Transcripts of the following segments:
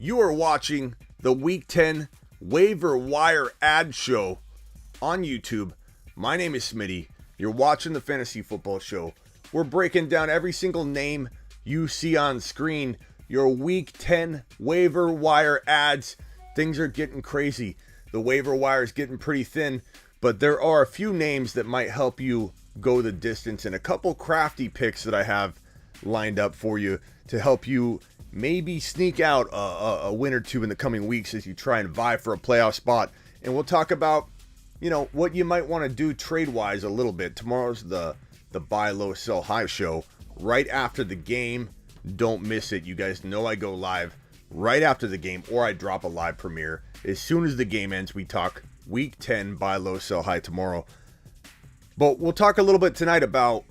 You are watching the Week 10 Waiver Wire ad show on YouTube. My name is Smitty. You're watching the Fantasy Football Show. We're breaking down every single name you see on screen. Your Week 10 Waiver Wire ads. Things are getting crazy. The waiver wire is getting pretty thin, but there are a few names that might help you go the distance and a couple crafty picks that I have lined up for you to help you maybe sneak out a win or two in the coming weeks as you try and vie for a playoff spot. And we'll talk about, what you might want to do trade-wise a little bit. Tomorrow's the buy low, sell high show right after the game. Don't miss it. You guys know I go live right after the game, or I drop a live premiere. As soon as the game ends, we talk Week 10 buy low, sell high tomorrow. But we'll talk a little bit tonight about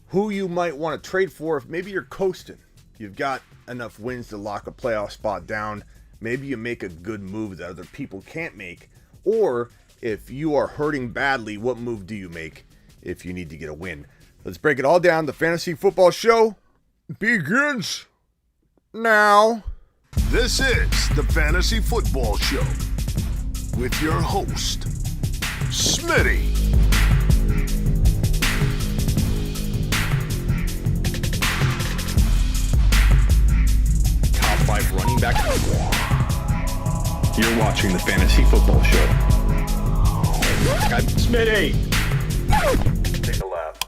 who you might want to trade for if maybe you're coasting. You've got enough wins to lock a playoff spot down. Maybe you make a good move that other people can't make. Or if you are hurting badly, what move do you make if you need to get a win? Let's break it all down. The Fantasy Football Show begins now. This is the Fantasy Football Show with your host, Smitty. Top 5 running back. You're watching the Fantasy Football Show. Smitty. Take a lap.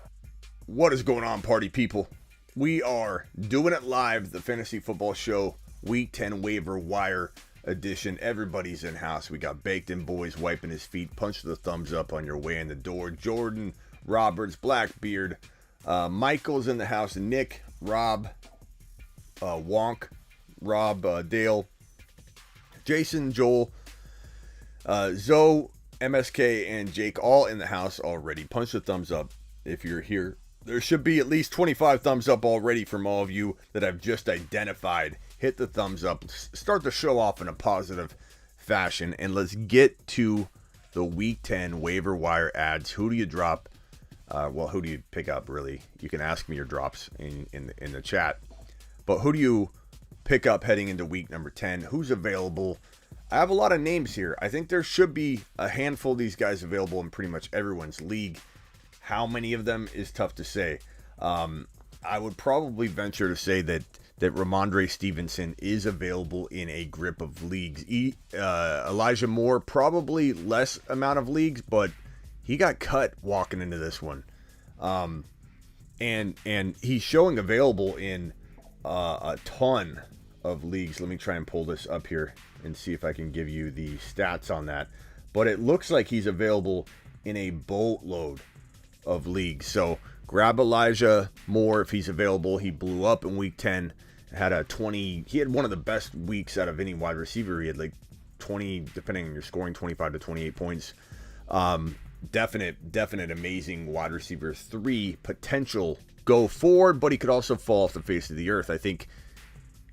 What is going on, party people? We are doing it live, the Fantasy Football Show, Week 10 Waiver Wire edition. Everybody's in house. We got Baked In Boys wiping his feet. Punch the thumbs up on your way in the door. Jordan, Roberts, Blackbeard, Michael's in the house. Nick, Rob, Wonk, Rob, Dale, Jason, Joel, Zoe, MSK, and Jake all in the house already. Punch the thumbs up if you're here. There should be at least 25 thumbs up already from all of you that I've just identified. Hit the thumbs up. Start the show off in a positive fashion. And let's get to the Week 10 waiver wire ads. Who do you drop? Who do you pick up, really? You can ask me your drops in the chat. But who do you pick up heading into week number 10? Who's available? I have a lot of names here. I think there should be a handful of these guys available in pretty much everyone's league. How many of them is tough to say. I would probably venture to say that Rhamondre Stevenson is available in a grip of leagues. Elijah Moore, probably less amount of leagues, but he got cut walking into this one. And he's showing available in a ton of leagues. Let me try and pull this up here and see if I can give you the stats on that. But it looks like he's available in a boatload of leagues. So grab Elijah Moore if he's available. He blew up in week 10. He had one of the best weeks out of any wide receiver. He had like 20, depending on your scoring, 25 to 28 points. Definite amazing wide receiver 3 potential go forward, but he could also fall off the face of the earth. I think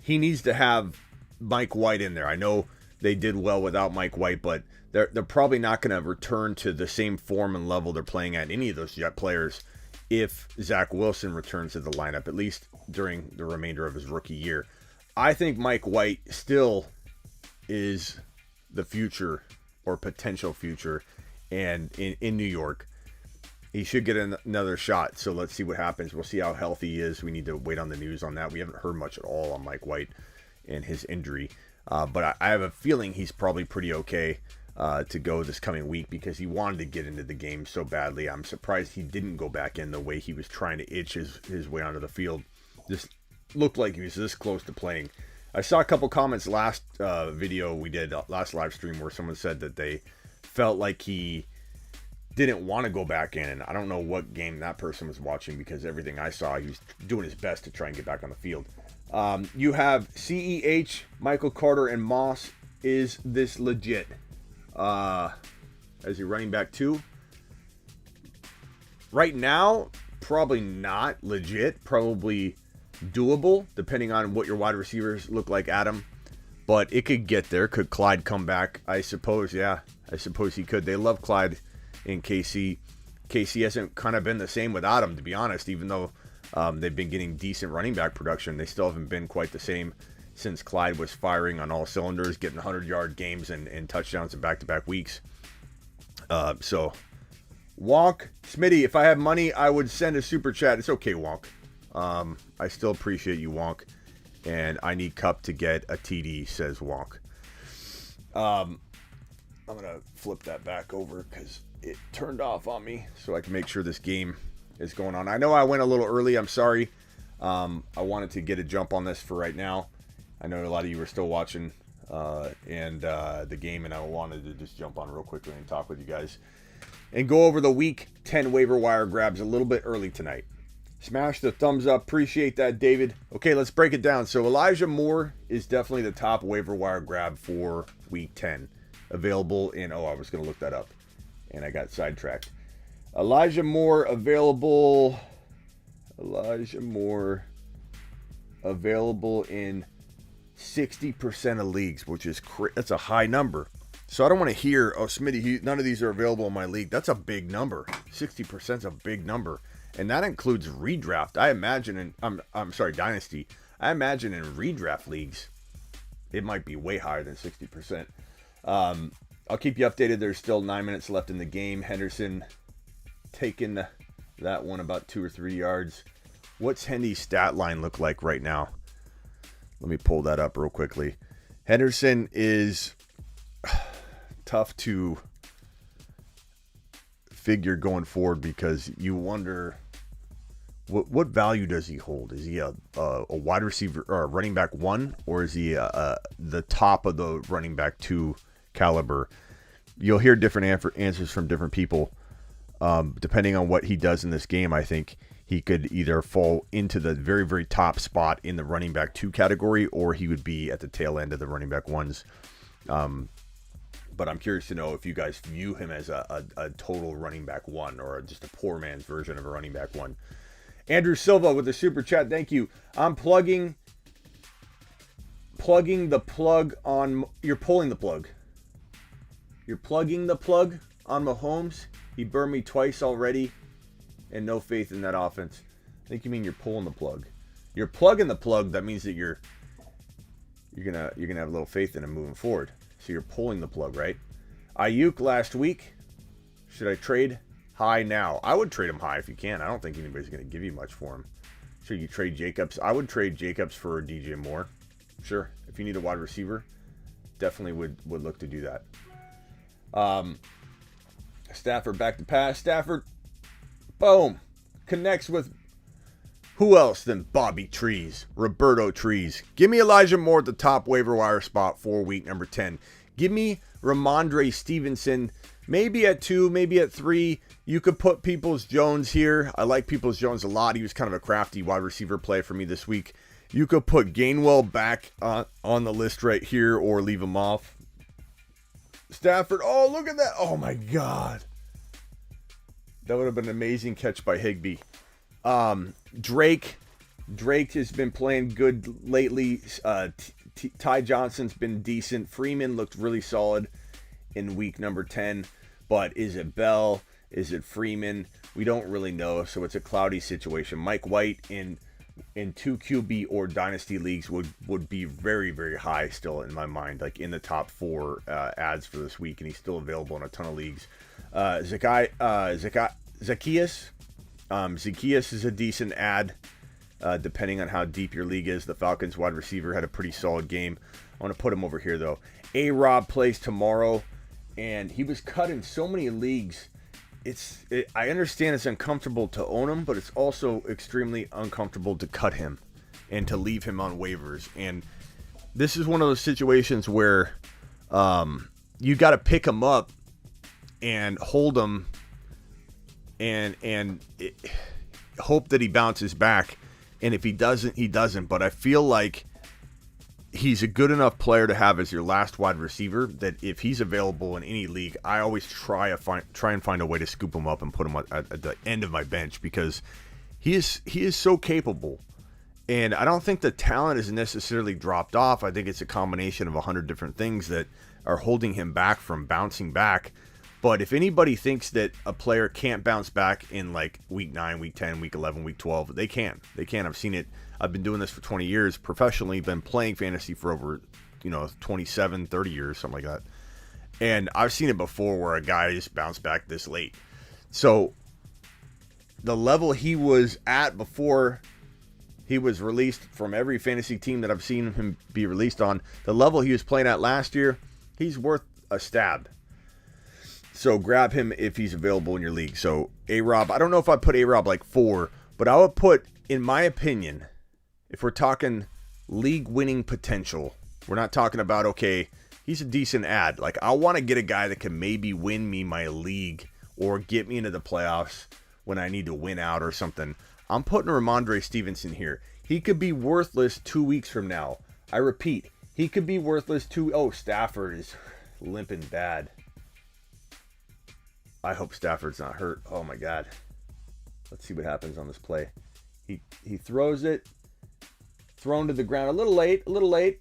he needs to have Mike White in there. I know they did well without Mike White, but they're probably not going to return to the same form and level they're playing at, any of those Jet players, if Zach Wilson returns to the lineup, at least during the remainder of his rookie year. I think Mike White still is the future or potential future, and in New York, he should get another shot. So let's see what happens. We'll see how healthy he is. We need to wait on the news on that. We haven't heard much at all on Mike White and his injury. But I have a feeling he's probably pretty okay to go this coming week because he wanted to get into the game so badly. I'm surprised he didn't go back in the way he was trying to itch his way onto the field. Just looked like he was this close to playing. I saw a couple comments last video we did, last live stream, where someone said that they felt like he didn't want to go back in. And I don't know what game that person was watching, because everything I saw, he was doing his best to try and get back on the field. You have CEH, Michael Carter, and Moss. Is this legit? As your running back 2? Right now, probably not legit. Probably doable, depending on what your wide receivers look like, Adam. But it could get there. Could Clyde come back? I suppose, yeah. I suppose he could. They love Clyde in KC. KC hasn't kind of been the same without him, to be honest. Even though they've been getting decent running back production, they still haven't been quite the same since Clyde was firing on all cylinders, getting 100-yard games and touchdowns in back-to-back weeks. So, Wonk, Smitty, if I have money, I would send a super chat. It's okay, Wonk. I still appreciate you, Wonk. And I need Cup to get a TD, says Wonk. I'm going to flip that back over because it turned off on me so I can make sure this game is going on. I know I went a little early. I'm sorry. I wanted to get a jump on this for right now. I know a lot of you are still watching the game, and I wanted to just jump on real quickly and talk with you guys and go over the Week 10 waiver wire grabs a little bit early tonight. Smash the thumbs up. Appreciate that, David. Okay, let's break it down. So Elijah Moore is definitely the top waiver wire grab for Week 10. Available in, I was going to look that up, and I got sidetracked. Elijah Moore available in 60% of leagues, which is that's a high number. So I don't want to hear, Smitty, none of these are available in my league. That's a big number. 60% is a big number. And that includes redraft. I imagine Dynasty. I imagine in redraft leagues, it might be way higher than 60%. I'll keep you updated. There's still 9 minutes left in the game. Henderson taking that one about 2 or 3 yards. What's Hendy's stat line look like right now? Let me pull that up real quickly. Henderson is tough to figure going forward because you wonder what value does he hold? Is he a wide receiver or a running back 1, or is he the top of the running back 2 caliber? You'll hear different answers from different people depending on what he does in this game. I think he could either fall into the very, very top spot in the running back 2 category, or he would be at the tail end of the running back 1s. But I'm curious to know if you guys view him as a total running back 1 or just a poor man's version of a running back 1. Andrew Silva with the super chat. Thank you. I'm plugging the plug on. You're pulling the plug. You're plugging the plug on Mahomes. He burned me twice already, and no faith in that offense. I think you mean you're pulling the plug. You're plugging the plug. That means that you're gonna have a little faith in him moving forward. So you're pulling the plug, right? Ayuk last week. Should I trade high now? I would trade him high if you can. I don't think anybody's going to give you much for him. Should you trade Jacobs? I would trade Jacobs for DJ Moore. Sure. If you need a wide receiver, definitely would look to do that. Stafford back to pass. Stafford, boom. Connects with who else than Bobby Trees, Roberto Trees. Give me Elijah Moore at the top waiver wire spot for week number 10. Give me Rhamondre Stevenson, maybe at 2, maybe at 3. You could put Peoples-Jones here. I like Peoples-Jones a lot. He was kind of a crafty wide receiver play for me this week. You could put Gainwell back on the list right here or leave him off. Stafford, oh, look at that. Oh, my God. That would have been an amazing catch by Higbee. Drake has been playing good lately. Ty Johnson's been decent. Freeman looked really solid in week number 10. But is it Bell? Is it Freeman? We don't really know, so it's a cloudy situation. Mike White in 2 QB or Dynasty leagues would be very, very high still in my mind, like in the top 4 ads for this week, and he's still available in a ton of leagues. Zacchaeus. Zacchaeus is a decent ad, depending on how deep your league is. The Falcons wide receiver had a pretty solid game. I want to put him over here, though. A-Rob plays tomorrow, and he was cut in so many leagues. I understand it's uncomfortable to own him, but it's also extremely uncomfortable to cut him and to leave him on waivers. And this is one of those situations where you got to pick him up and hold him and hope that he bounces back. And if he doesn't, he doesn't. But I feel like he's a good enough player to have as your last wide receiver that if he's available in any league, I always try and find a way to scoop him up and put him at the end of my bench, because he is so capable. And I don't think the talent is necessarily dropped off. I think it's a combination of 100 different things that are holding him back from bouncing back. But if anybody thinks that a player can't bounce back in like week 9, week 10, week 11, week 12, they can. They can. I've seen it. I've been doing this for 20 years professionally, been playing fantasy for over, 27, 30 years, something like that. And I've seen it before where a guy just bounced back this late. So the level he was at before he was released from every fantasy team that I've seen him be released on, the level he was playing at last year, he's worth a stab. So grab him if he's available in your league. So A-Rob, I don't know if I'd put A-Rob like 4, but I would put, in my opinion, if we're talking league winning potential, we're not talking about, okay, he's a decent ad. Like, I want to get a guy that can maybe win me my league or get me into the playoffs when I need to win out or something. I'm putting Rhamondre Stevenson here. He could be worthless 2 weeks from now. I repeat, he could be worthless Stafford is limping bad. I hope Stafford's not hurt. Oh my God. Let's see what happens on this play. He throws it. Thrown to the ground a little late.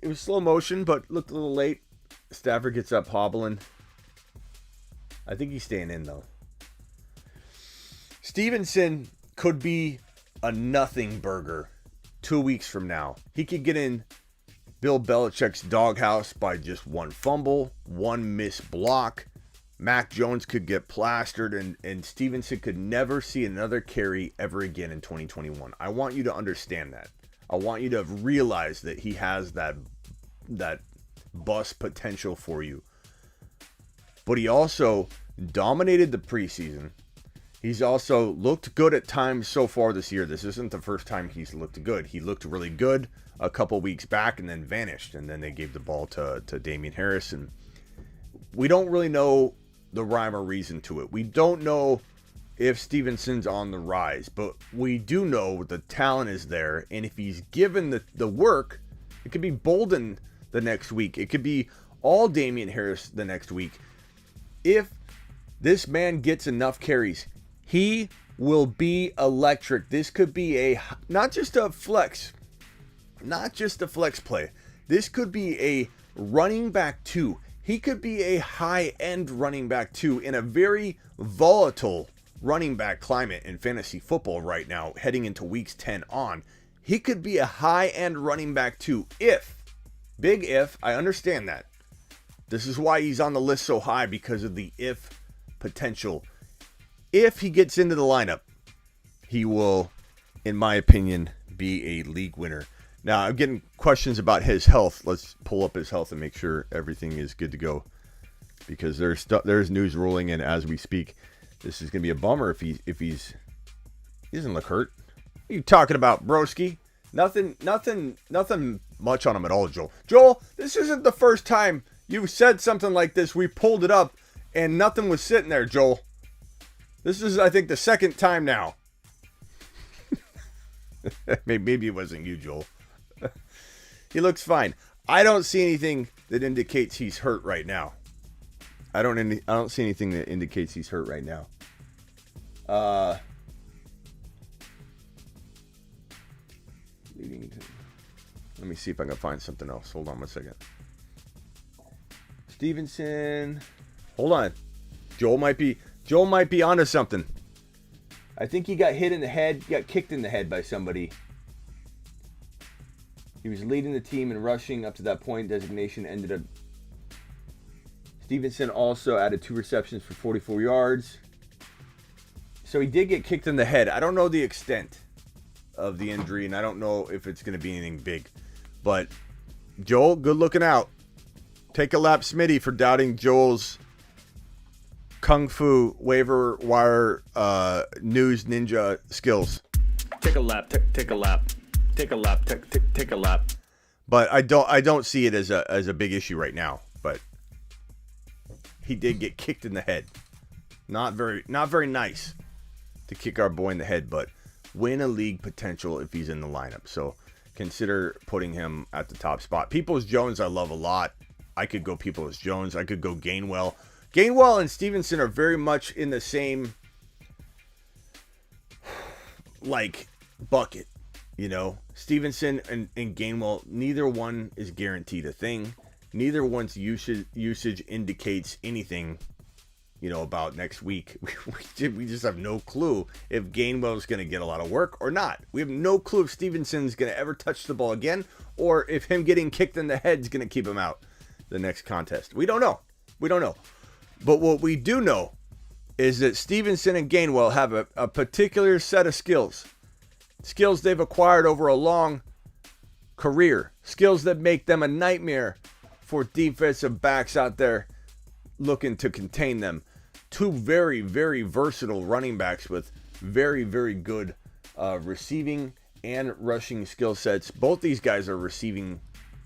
It was slow motion, but looked a little late. Stafford gets up hobbling. I think he's staying in though. Stevenson could be a nothing burger 2 weeks from now. He could get in Bill Belichick's doghouse by just one fumble, one missed block. Mac Jones could get plastered, and Stevenson could never see another carry ever again in 2021. I want you to understand that. I want you to realize that he has that bust potential for you. But he also dominated the preseason. He's also looked good at times so far this year. This isn't the first time he's looked good. He looked really good a couple weeks back and then vanished. And then they gave the ball to Damian Harris. And we don't really know the rhyme or reason to it. We don't know if Stevenson's on the rise, but we do know the talent is there. And if he's given the work, it could be Bolden the next week. It could be all Damian Harris the next week. If this man gets enough carries, he will be electric. This could be not just a flex play. This could be a running back 2. He could be a high-end running back 2 in a very volatile running back climate in fantasy football right now, heading into weeks 10 on. He could be a high-end running back 2 big if, I understand that. This is why he's on the list so high, because of the if potential. If he gets into the lineup, he will, in my opinion, be a league winner. Now, I'm getting questions about his health. Let's pull up his health and make sure everything is good to go, because there's news rolling in as we speak. This is going to be a bummer if he doesn't look hurt. What are you talking about, broski? Nothing much on him at all, Joel. Joel, this isn't the first time you said something like this. We pulled it up and nothing was sitting there, Joel. This is, I think, the second time now. Maybe it wasn't you, Joel. He looks fine. I don't see anything that indicates he's hurt right now. I don't see anything that indicates he's hurt right now. Let me see if I can find something else. Hold on one second. Stevenson. Hold on. Joel might be onto something. I think he got hit in the head, got kicked in the head by somebody. He was leading the team in rushing up to that point. Designation ended up. Stevenson also added 2 receptions for 44 yards. So he did get kicked in the head. I don't know the extent of the injury, and I don't know if it's going to be anything big. But Joel, good looking out. Take a lap, Smitty, for doubting Joel's Kung Fu waiver wire news ninja skills. Take a lap. Take a lap. Take a lap. Take a lap. But I don't see it as a big issue right now. But he did get kicked in the head. Not very nice to kick our boy in the head, but win a league potential if he's in the lineup. So consider putting him at the top spot. Peoples-Jones I love a lot. I could go Peoples-Jones. I could go Gainwell. Gainwell and Stevenson are very much in the same bucket. You know, Stevenson and Gainwell, neither one is guaranteed a thing. Neither one's usage indicates anything about next week. We just have no clue if Gainwell's going to get a lot of work or not. We have no clue if Stevenson's going to ever touch the ball again, or if him getting kicked in the head is going to keep him out the next contest. We don't know. But what we do know is that Stevenson and Gainwell have a particular set of skills they've acquired over a long career, skills that make them a nightmare for defensive backs out there looking to contain them. Two very, very versatile running backs with very, very good receiving and rushing skill sets. Both these guys are receiving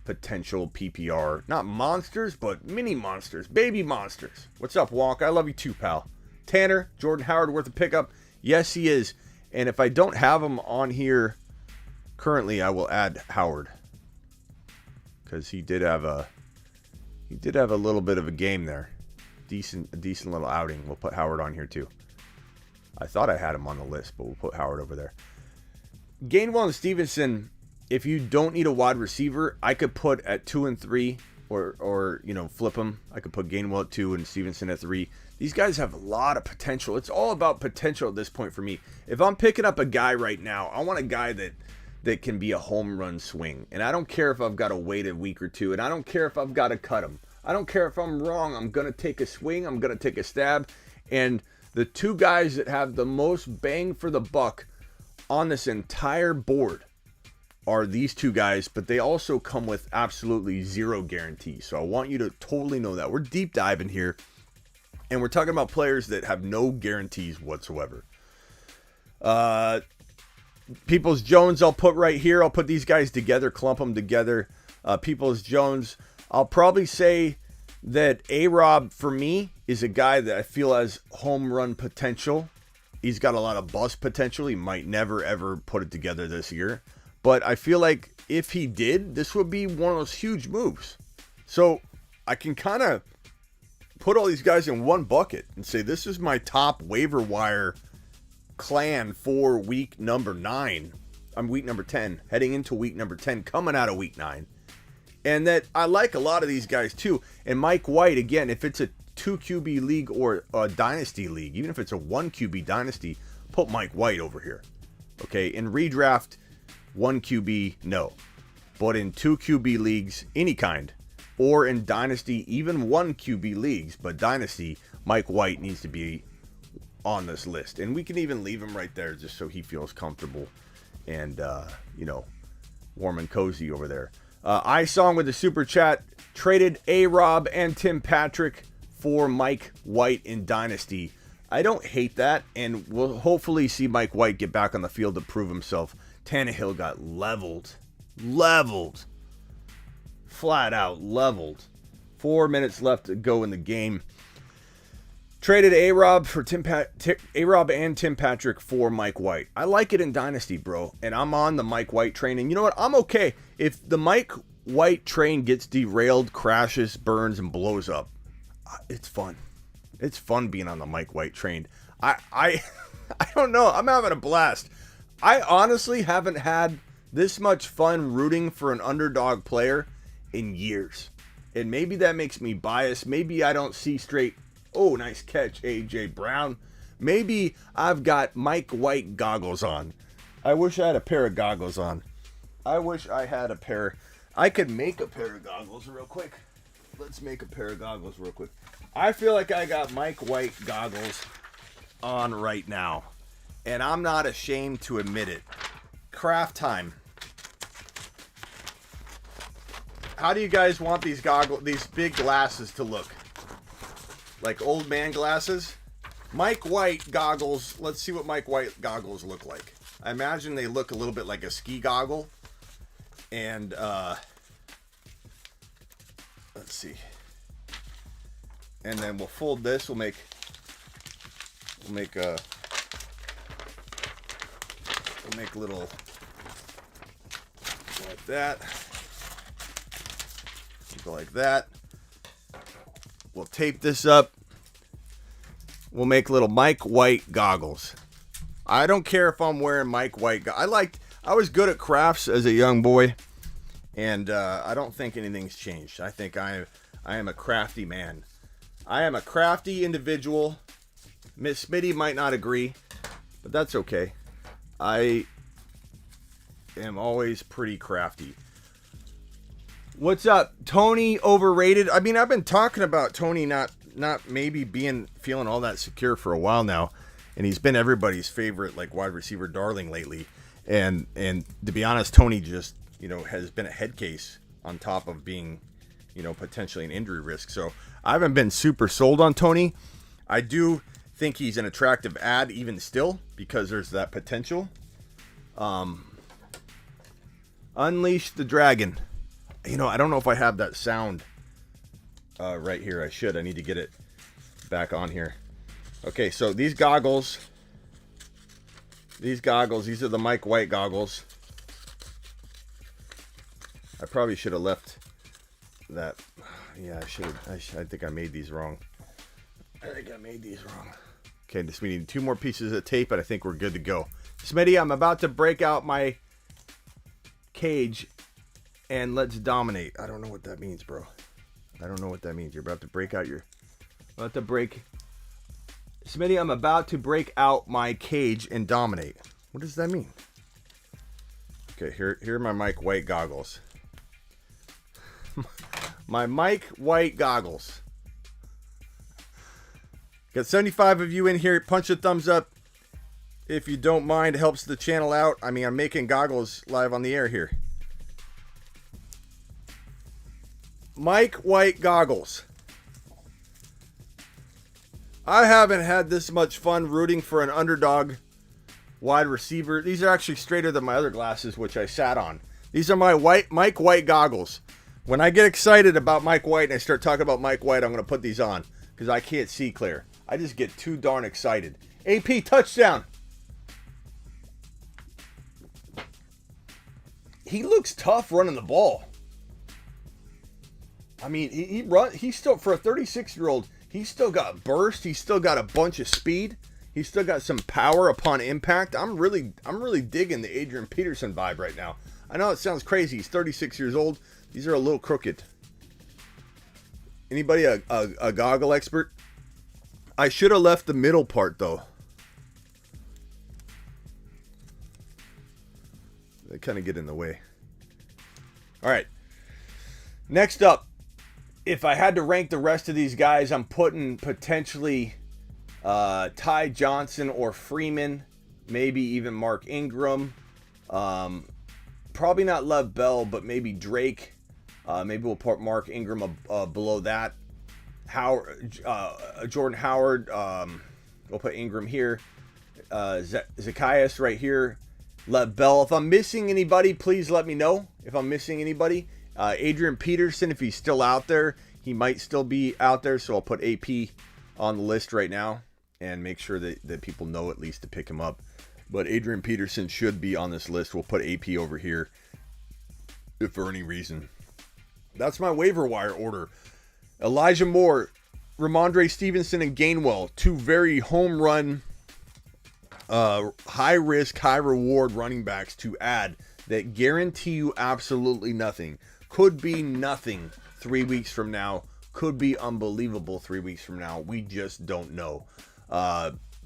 potential PPR. Not monsters, but mini monsters. Baby monsters. What's up, Walk? I love you too, pal. Tanner, Jordan Howard worth a pickup? Yes, he is. And if I don't have him on here currently, I will add Howard. Because he did have a little bit of a game there. A decent little outing. We'll put Howard on here too. I thought I had him on the list, but we'll put Howard over there. Gainwell and Stevenson, if you don't need a wide receiver, I could put at 2 and 3 or flip them. I could put Gainwell at 2 and Stevenson at 3. These guys have a lot of potential. It's all about potential at this point for me. If I'm picking up a guy right now, I want a guy that can be a home run swing. And I don't care if I've got to wait a week or two, and I don't care if I've got to cut him. I don't care if I'm wrong. I'm going to take a swing. I'm going to take a stab. And the two guys that have the most bang for the buck on this entire board are these two guys, but they also come with absolutely zero guarantees. So I want you to totally know that. We're deep diving here, and we're talking about players that have no guarantees whatsoever. Peoples-Jones I'll put right here. I'll put these guys together, clump them together. Peoples-Jones, I'll probably say that A-Rob, for me, is a guy that I feel has home run potential. He's got a lot of bust potential. He might never, ever put it together this year. But I feel like if he did, this would be one of those huge moves. So I can kind of put all these guys in one bucket and say, this is my top waiver wire clan for week number 9. I'm week number 10, heading into week number 10, coming out of week 9. And that I like a lot of these guys too. And Mike White, again, if it's a 2 QB league or a dynasty league, even if it's a 1 QB dynasty, put Mike White over here. Okay, in redraft, 1 QB, no. But in 2 QB leagues, any kind, or in dynasty, even 1 QB leagues, but dynasty, Mike White needs to be on this list. And we can even leave him right there just so he feels comfortable and, warm and cozy over there. iSong with the super chat, traded A-Rob and Tim Patrick for Mike White in Dynasty. I don't hate that, and we'll hopefully see Mike White get back on the field to prove himself. Tannehill got leveled. Flat out leveled. 4 minutes left to go in the game. Traded A-Rob and Tim Patrick for Mike White. I like it in Dynasty, bro, and I'm on the Mike White train. And you know what? I'm okay if the Mike White train gets derailed, crashes, burns, and blows up. It's fun. It's fun being on the Mike White train. I don't know. I'm having a blast. I honestly haven't had this much fun rooting for an underdog player in years. And maybe that makes me biased. Maybe I don't see straight. Oh, nice catch, A.J. Brown. Maybe I've got Mike White goggles on. I wish I had a pair of goggles on. I wish I had a pair. I could make a pair of goggles real quick. Let's make a pair of goggles real quick. I feel like I got Mike White goggles on right now. And I'm not ashamed to admit it. Craft time. How do you guys want these big glasses to look? Like old man glasses? Mike White goggles. Let's see what Mike White goggles look like. I imagine they look a little bit like a ski goggle. And let's see. And then we'll fold this. We'll make a little like that. Go like that. We'll tape this up. We'll make little Mike White goggles. I don't care if I'm wearing Mike White. I was good at crafts as a young boy, and I don't think anything's changed. I think I am a crafty man. I am a crafty individual. Miss Smitty might not agree, but that's okay. I am always pretty crafty. What's up? Tony overrated? I mean, I've been talking about Tony not maybe feeling all that secure for a while now, and he's been everybody's favorite like wide receiver darling lately. And to be honest, Tony just, has been a head case on top of being, potentially an injury risk. So I haven't been super sold on Tony. I do think he's an attractive ad even still because there's that potential. Unleash the Dragon. I don't know if I have that sound right here. I should. I need to get it back on here. Okay, so these goggles, these are the Mike White goggles. I probably should have left that. Yeah, I should have. I think I made these wrong. Okay, just we need 2 more pieces of tape, and I think we're good to go. Smitty, I'm about to break out my cage, and let's dominate. I don't know what that means, bro. I don't know what that means. You're about to break out your... Smitty, I'm about to break out my cage and dominate. What does that mean? Okay, here are my Mike White goggles. My Mike White goggles. Got 75 of you in here. Punch a thumbs up if you don't mind. It helps the channel out. I mean, I'm making goggles live on the air here. Mike White goggles. I haven't had this much fun rooting for an underdog wide receiver. These are actually straighter than my other glasses, which I sat on. These are my Mike White goggles. When I get excited about Mike White and I start talking about Mike White, I'm going to put these on because I can't see clear. I just get too darn excited. AP touchdown. He looks tough running the ball. I mean, he's still, for a 36-year-old, he's still got burst. He's still got a bunch of speed. He's still got some power upon impact. I'm really digging the Adrian Peterson vibe right now. I know it sounds crazy. He's 36 years old. These are a little crooked. Anybody a goggle expert? I should have left the middle part, though. They kind of get in the way. All right. Next up, if I had to rank the rest of these guys, I'm putting potentially Ty Johnson or Freeman, maybe even Mark Ingram. Probably not Lev Bell, but maybe Drake. Maybe we'll put Mark Ingram below that. Jordan Howard. We'll put Ingram here. Zacchaeus right here. Lev Bell. If I'm missing anybody, please let me know. If I'm missing anybody. Adrian Peterson, if he's still out there, he might still be out there. So I'll put AP on the list right now and make sure that people know at least to pick him up. But Adrian Peterson should be on this list. We'll put AP over here if for any reason. That's my waiver wire order. Elijah Moore, Rhamondre Stevenson, and Gainwell. 2 very home run, high risk, high reward running backs to add that guarantee you absolutely nothing. Could be nothing 3 weeks from now. Could be unbelievable 3 weeks from now. We just don't know.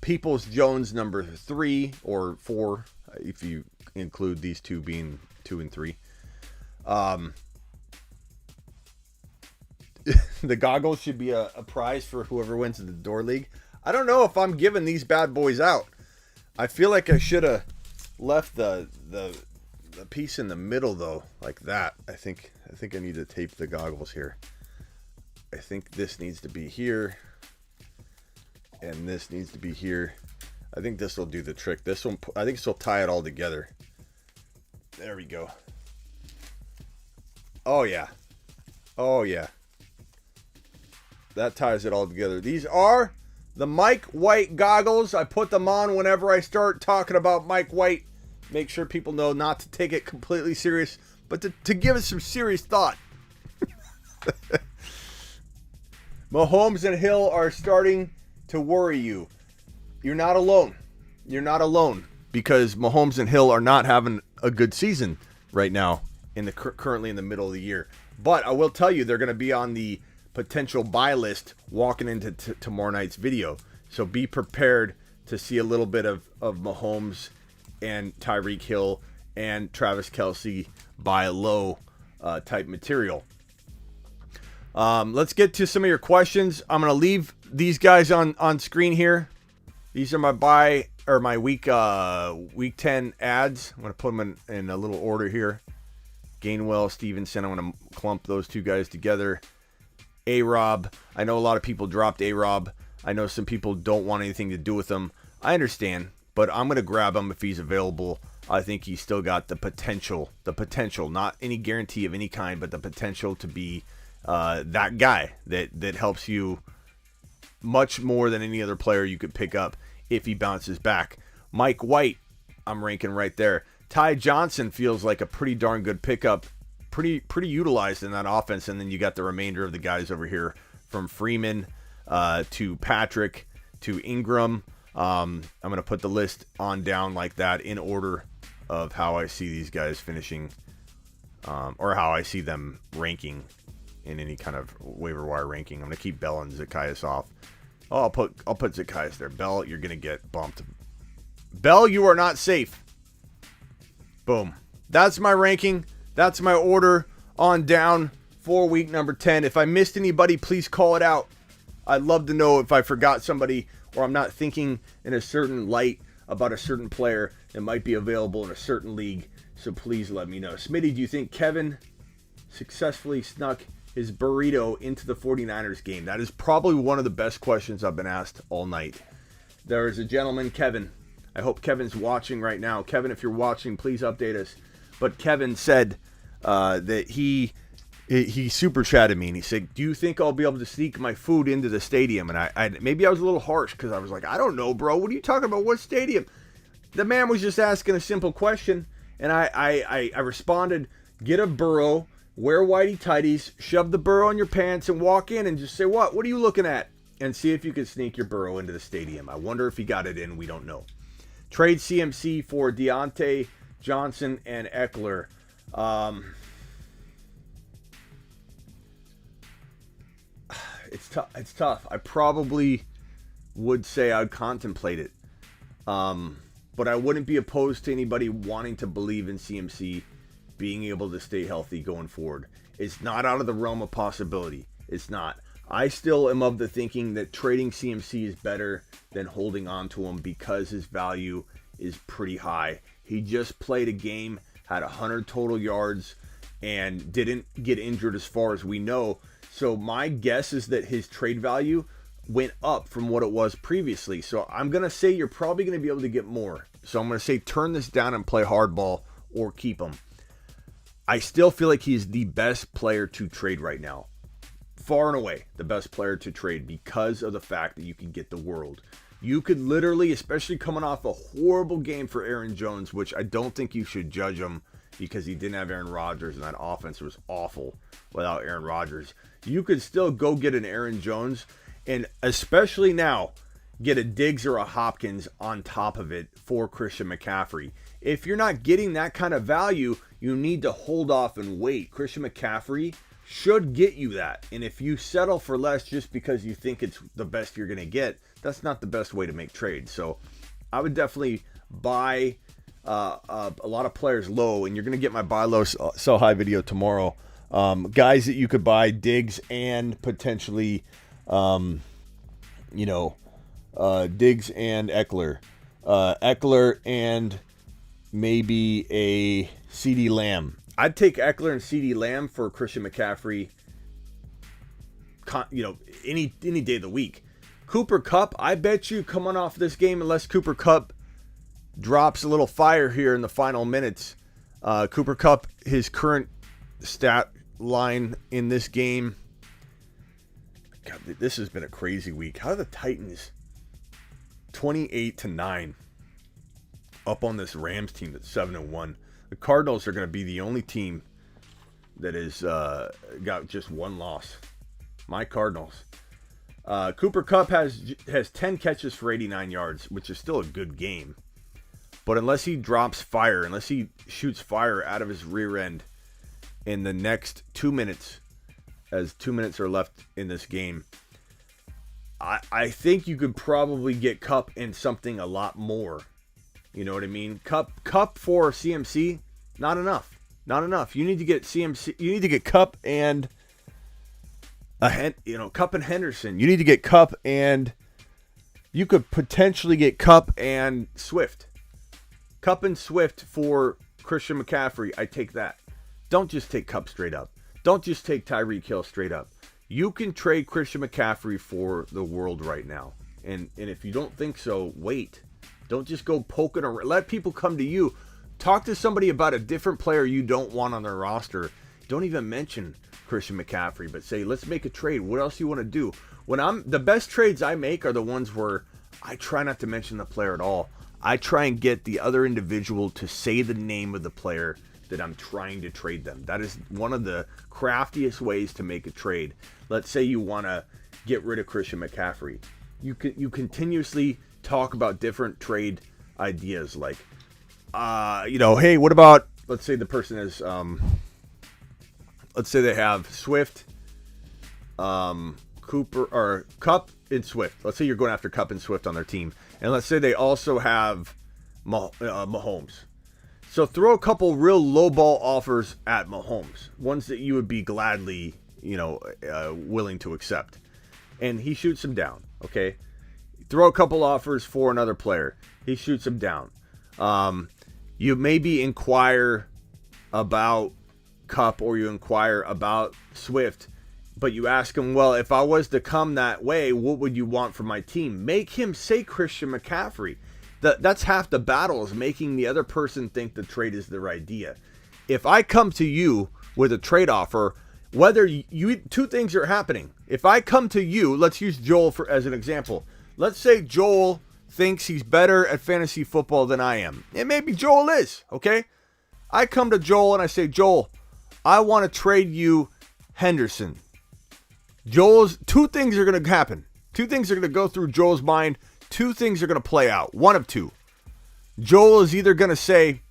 Peoples Jones, number 3 or 4, if you include these two being 2 and 3. The goggles should be a prize for whoever wins the door league. I don't know if I'm giving these bad boys out. I feel like I should have left the piece in the middle though, like that. I think I need to tape the goggles here. I think this needs to be here, and this needs to be here. I think this will do the trick. This one, I think this will tie it all together. There we go. Oh yeah. Oh yeah. That ties it all together. These are the Mike White goggles. I put them on whenever I start talking about Mike White. Make sure people know not to take it completely serious, but to give it some serious thought. Mahomes and Hill are starting to worry you. You're not alone. You're not alone because Mahomes and Hill are not having a good season right now, currently in the middle of the year. But I will tell you, they're going to be on the potential buy list walking into tomorrow night's video. So be prepared to see a little bit of Mahomes and Tyreek Hill and Travis Kelce buy low type material. Let's get to some of your questions. I'm going to leave these guys on screen here. These are my week 10 ads. I'm going to put them in a little order here. Gainwell, Stevenson. I'm going to clump those two guys together. A-Rob. I know a lot of people dropped A-Rob. I know some people don't want anything to do with him. I understand, but I'm going to grab him if he's available. I think he's still got the potential, not any guarantee of any kind, but the potential to be that guy that helps you much more than any other player you could pick up if he bounces back. Mike White, I'm ranking right there. Ty Johnson feels like a pretty darn good pickup, pretty utilized in that offense, and then you got the remainder of the guys over here from Freeman to Patrick to Ingram. I'm going to put the list on down like that in order of how I see these guys finishing, or how I see them ranking in any kind of waiver wire ranking. I'm going to keep Bell and Zacchaeus off. Oh, I'll put Zacchaeus there. Bell, you're going to get bumped. Bell, you are not safe. Boom. That's my ranking. That's my order on down for week number 10. If I missed anybody, please call it out. I'd love to know if I forgot somebody or I'm not thinking in a certain light about a certain player that might be available in a certain league. So please let me know. Smitty, do you think Kevin successfully snuck his burrito into the 49ers game? That is probably one of the best questions I've been asked all night. There is a gentleman, Kevin. I hope Kevin's watching right now. Kevin, if you're watching, please update us. But Kevin said that he super chatted me and he said, do you think I'll be able to sneak my food into the stadium? And I maybe I was a little harsh because I was like, I don't know, bro. What are you talking about? What stadium? The man was just asking a simple question. And I responded, get a burro, wear whitey tighties, shove the burro in your pants and walk in and just say, what are you looking at? And see if you can sneak your burro into the stadium. I wonder if he got it in. We don't know. Trade CMC for Deontay Johnson and Eckler. It's tough. I probably would say I'd contemplate it. But I wouldn't be opposed to anybody wanting to believe in CMC being able to stay healthy going forward. It's not out of the realm of possibility. It's not. I still am of the thinking that trading CMC is better than holding on to him because his value is pretty high. He just played a game, had 100 total yards, and didn't get injured as far as we know. So my guess is that his trade value went up from what it was previously. So I'm going to say you're probably going to be able to get more. So I'm going to say turn this down and play hardball or keep him. I still feel like he's the best player to trade right now. Far and away the best player to trade because of the fact that you can get the world. You could literally, especially coming off a horrible game for Aaron Jones, which I don't think you should judge him because he didn't have Aaron Rodgers and that offense was awful without Aaron Rodgers. You could still go get an Aaron Jones and especially now get a Diggs or a Hopkins on top of it for Christian McCaffrey. If you're not getting that kind of value, you need to hold off and wait. Christian McCaffrey should get you that. And if you settle for less just because you think it's the best you're going to get, that's not the best way to make trades. So I would definitely buy a lot of players low, and you're going to get my buy low, sell high video tomorrow. Guys that you could buy, Diggs and potentially, Diggs and Eckler. Eckler and maybe a CeeDee Lamb. I'd take Eckler and CeeDee Lamb for Christian McCaffrey, any day of the week. Cooper Kupp, I bet you coming off this game, unless Cooper Kupp drops a little fire here in the final minutes, Cooper Kupp, his current stat line in this game, God, this has been a crazy week. How are the Titans 28-9 up on this Rams team that's 7-1? The Cardinals are going to be the only team that is got just one loss. My Cardinals. Cooper Kupp has 10 catches for 89 yards, which is still a good game. But unless he drops fire, unless he shoots fire out of his rear end in the next 2 minutes as 2 minutes are left in this game. I think you could probably get Kupp and something a lot more. You know what I mean? Kupp for CMC, not enough. Not enough. You need to get CMC. You need to get Kupp and Kupp and Henderson. You need to get Kupp and you could potentially get Kupp and Swift. Kupp and Swift for Christian McCaffrey. I take that. Don't just take Kupp straight up. Don't just take Tyreek Hill straight up. You can trade Christian McCaffrey for the world right now. And if you don't think so, wait. Don't just go poking around. Let people come to you. Talk to somebody about a different player you don't want on their roster. Don't even mention Christian McCaffrey, but say, let's make a trade. What else do you want to do? The best trades I make are the ones where I try not to mention the player at all. I try and get the other individual to say the name of the player that I'm trying to trade them. That is one of the craftiest ways to make a trade. Let's say you want to get rid of Christian McCaffrey. You continuously talk about different trade ideas like, hey, what about, let's say the person is, let's say they have Swift, Cooper, or Kupp and Swift. Let's say you're going after Kupp and Swift on their team. And let's say they also have Mahomes. So throw a couple real low ball offers at Mahomes, ones that you would be gladly, willing to accept. And he shoots them down, okay? Throw a couple offers for another player. He shoots them down. You maybe inquire about Kupp or you inquire about Swift, but you ask him, well, if I was to come that way, what would you want from my team? Make him say Christian McCaffrey. That's half the battle, is making the other person think the trade is their idea. If I come to you with a trade offer, whether two things are happening. If I come to you, let's use Joel as an example. Let's say Joel thinks he's better at fantasy football than I am. And maybe Joel is, okay? I come to Joel and I say, Joel, I want to trade you Henderson. Two things are going to happen. Two things are going to go through Joel's mind. Two things are going to play out. One of two. Joel is either going to say,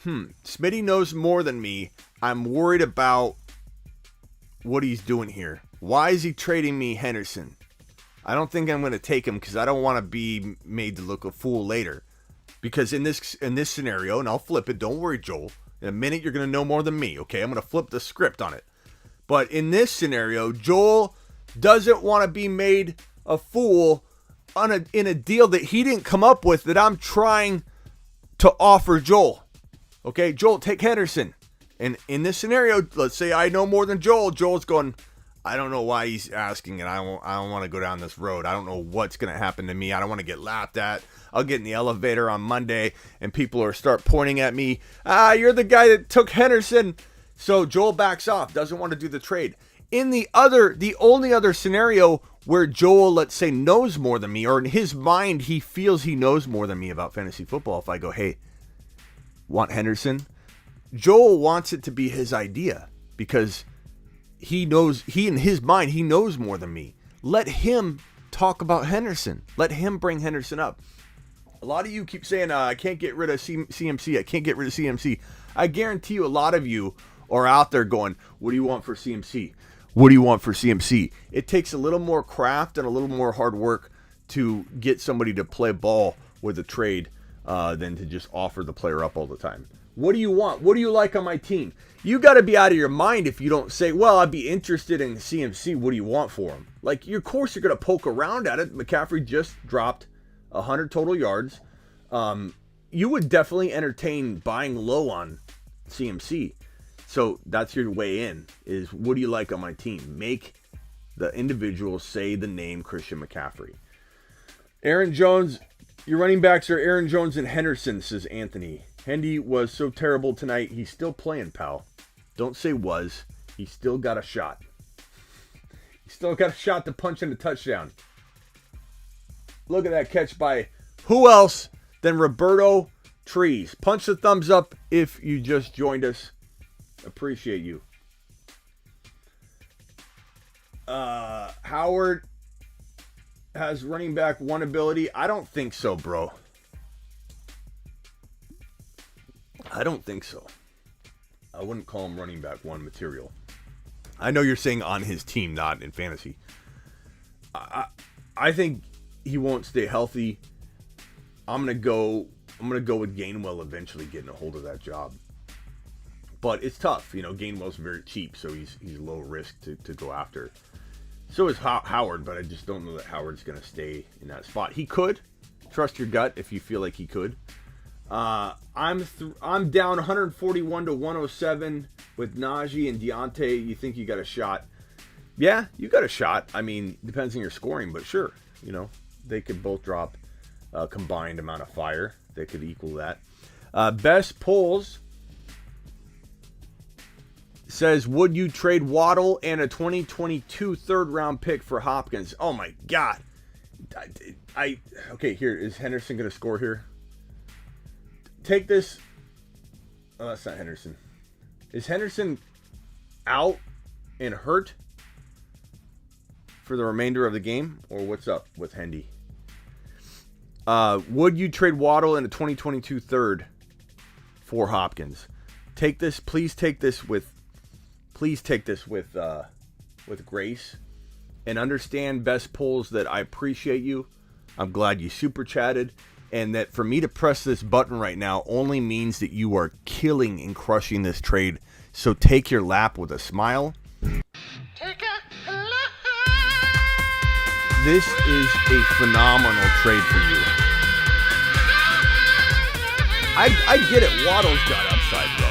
Smitty knows more than me. I'm worried about what he's doing here. Why is he trading me Henderson? I don't think I'm going to take him because I don't want to be made to look a fool later. Because in this scenario, and I'll flip it, don't worry, Joel. In a minute, you're going to know more than me, okay? I'm going to flip the script on it. But in this scenario, Joel doesn't want to be made a fool in a deal that he didn't come up with that I'm trying to offer Joel. Okay, Joel, take Henderson. And in this scenario, let's say I know more than Joel. Joel's going, I don't know why he's asking, and I don't want to go down this road. I don't know what's going to happen to me. I don't want to get laughed at. I'll get in the elevator on Monday, and people will start pointing at me. You're the guy that took Henderson. So Joel backs off, doesn't want to do the trade. In the only other scenario where Joel, let's say, knows more than me, or in his mind, he feels he knows more than me about fantasy football. If I go, hey, want Henderson? Joel wants it to be his idea because he in his mind, he knows more than me. Let him talk about Henderson. Let him bring Henderson up. A lot of you keep saying, I can't get rid of CMC. I can't get rid of CMC. I guarantee you a lot of you are out there going, what do you want for CMC? What do you want for CMC? It takes a little more craft and a little more hard work to get somebody to play ball with a trade than to just offer the player up all the time. What do you want? What do you like on my team? You got to be out of your mind if you don't say, well, I'd be interested in CMC. What do you want for him? Like, of course, you're going to poke around at it. McCaffrey just dropped 100 total yards. You would definitely entertain buying low on CMC. So that's your way in, is what do you like on my team? Make the individual say the name Christian McCaffrey. Aaron Jones, your running backs are Aaron Jones and Henderson, says Anthony. Hendy was so terrible tonight. He's still playing, pal. Don't say was. He still got a shot. He still got a shot to punch in a touchdown. Look at that catch by who else than Roberto Trees. Punch the thumbs up if you just joined us. Appreciate you. Howard has running back one ability. I don't think so, bro. I don't think so. I wouldn't call him running back one material. I know you're saying on his team, not in fantasy. I think he won't stay healthy. I'm gonna go with Gainwell eventually getting a hold of that job. But it's tough, Gainwell's very cheap, so he's low risk to go after. So is Howard, but I just don't know that Howard's gonna stay in that spot. He could. Trust your gut if you feel like he could. I'm down 141 to 107 with Najee and Deontay. You think you got a shot? Yeah, you got a shot. I mean, depends on your scoring, but sure, they could both drop a combined amount of fire. They could equal that. Best polls says, would you trade Waddle and a 2022 third-round pick for Hopkins? Oh, my God. Okay, here. Is Henderson going to score here? Take this. Oh, that's not Henderson. Is Henderson out and hurt for the remainder of the game? Or what's up with Hendy? Would you trade Waddle in a 2022 third for Hopkins? Take this. Please take this with grace, and understand, best polls, that I appreciate you. I'm glad you super chatted, and that for me to press this button right now only means that you are killing and crushing this trade. So take your lap with a smile. Take a lap. This is a phenomenal trade for you. I get it. Waddle's got upside, bro.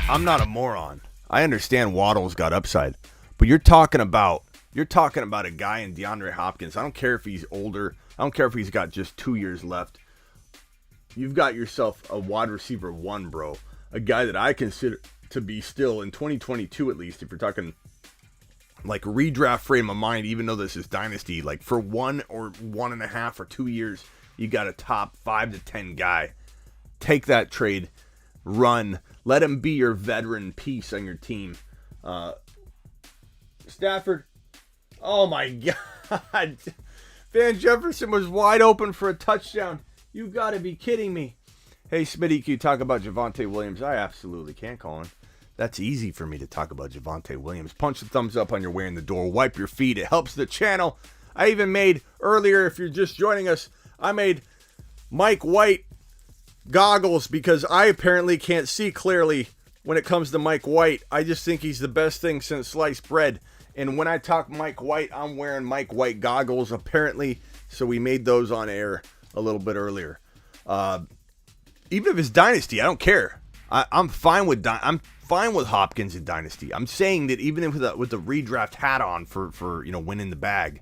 I'm not a moron. I understand Waddle's got upside, but you're talking about a guy in DeAndre Hopkins. I don't care if he's older. I don't care if he's got just 2 years left. You've got yourself a wide receiver 1, bro. A guy that I consider to be still in 2022, at least, if you're talking like redraft frame of mind, even though this is Dynasty, like for 1 or 1.5 or 2 years, you got a top 5 to 10 guy. Take that trade, run. Let him be your veteran piece on your team. Stafford. Oh, my God. Van Jefferson was wide open for a touchdown. You got to be kidding me. Hey, Smitty, can you talk about Javonte Williams? I absolutely can, Colin. That's easy for me to talk about Javonte Williams. Punch the thumbs up on your way in the door. Wipe your feet. It helps the channel. I even made, earlier, if you're just joining us, I made Mike White goggles because I apparently can't see clearly when it comes to Mike White. I just think he's the best thing since sliced bread. And when I talk Mike White, I'm wearing Mike White goggles apparently. So we made those on air a little bit earlier. Even if it's Dynasty, I don't care. I'm fine with Hopkins in Dynasty. I'm saying that even with the redraft hat on for winning the bag,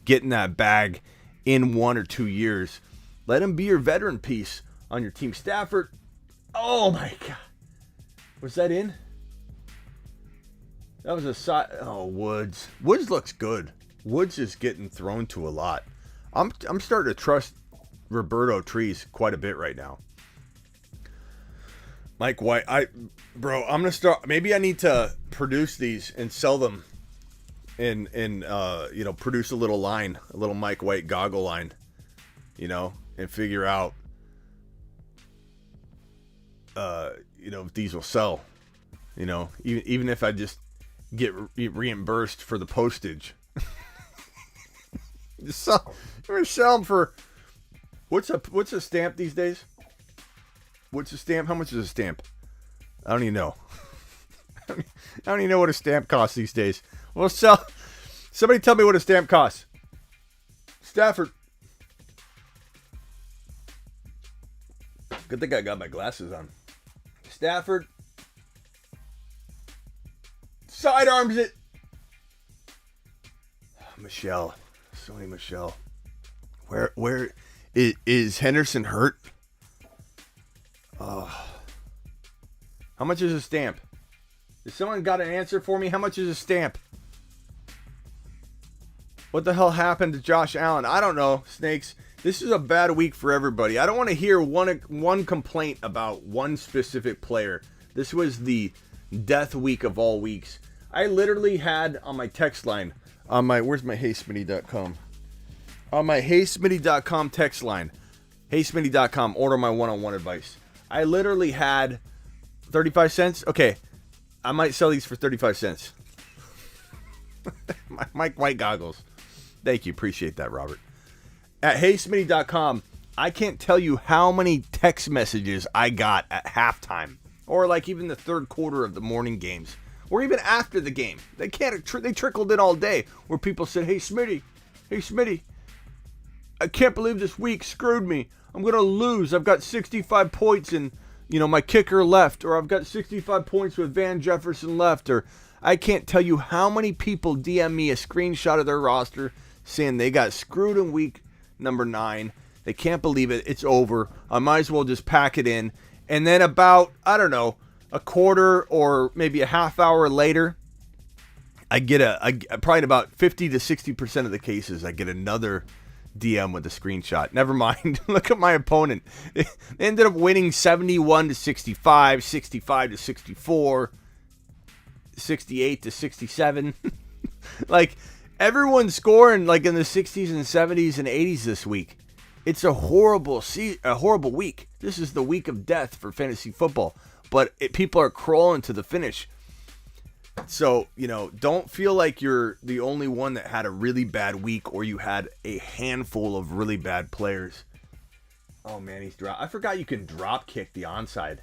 getting that bag in 1 or 2 years, let him be your veteran piece on your team. Stafford, oh my God. Was that in? That was a side. Oh, Woods. Woods looks good. Woods is getting thrown to a lot. I'm starting to trust Roberto Trees quite a bit right now. Mike White, I'm gonna start. Maybe I need to produce these and sell them, and produce a little line, a little Mike White goggle line, and figure out, if these will sell, even if I just get reimbursed for the postage. You're gonna sell them for what's a stamp these days? What's a stamp? How much is a stamp? I don't even know. I don't even know what a stamp costs these days. Well, somebody tell me what a stamp costs. Stafford. Good thing I got my glasses on. Stafford. Sidearms it. Michelle. Sony Michelle. Where is Henderson hurt? How much is a stamp? Has someone got an answer for me? How much is a stamp? What the hell happened to Josh Allen? I don't know, Snakes. This is a bad week for everybody. I don't want to hear one complaint about one specific player. This was the death week of all weeks. I literally had on my text line, where's my HeySmitty.com? On my HeySmitty.com text line, HeySmitty.com, order my one-on-one advice. I literally had 35 cents. Okay, I might sell these for 35 cents. Mike White goggles. Thank you. Appreciate that, Robert. At HeySmitty.com, I can't tell you how many text messages I got at halftime, or like even the third quarter of the morning games, or even after the game. They trickled in all day where people said, hey Smitty, I can't believe this week screwed me. I'm going to lose. I've got 65 points and, my kicker left, or I've got 65 points with Van Jefferson left, or I can't tell you how many people DM me a screenshot of their roster saying they got screwed in week number 9. They can't believe it. It's over. I might as well just pack it in. And then about, I don't know, a quarter or maybe a half hour later, I get probably in about 50 to 60% of the cases, I get another DM with a screenshot. Never mind. Look at my opponent. They ended up winning 71 to 65, 65 to 64, 68 to 67. Like, everyone's scoring like in the 60s and 70s and 80s this week. It's a horrible week. This is the week of death for fantasy football. But people are crawling to the finish. So, don't feel like you're the only one that had a really bad week or you had a handful of really bad players. Oh, man, he's dropped. I forgot you can drop kick the onside.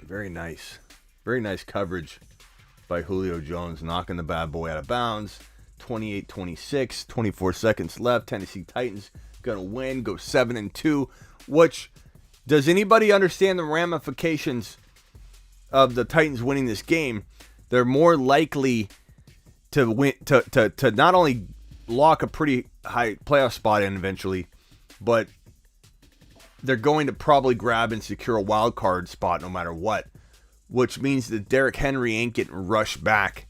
Very nice. Very nice coverage by Julio Jones, knocking the bad boy out of bounds. 28-26, 24 seconds left. Tennessee Titans going to win, go 7-2. Which, does anybody understand the ramifications of the Titans winning this game? They're more likely to win, to not only lock a pretty high playoff spot in eventually, but they're going to probably grab and secure a wild card spot no matter what. Which means that Derrick Henry ain't getting rushed back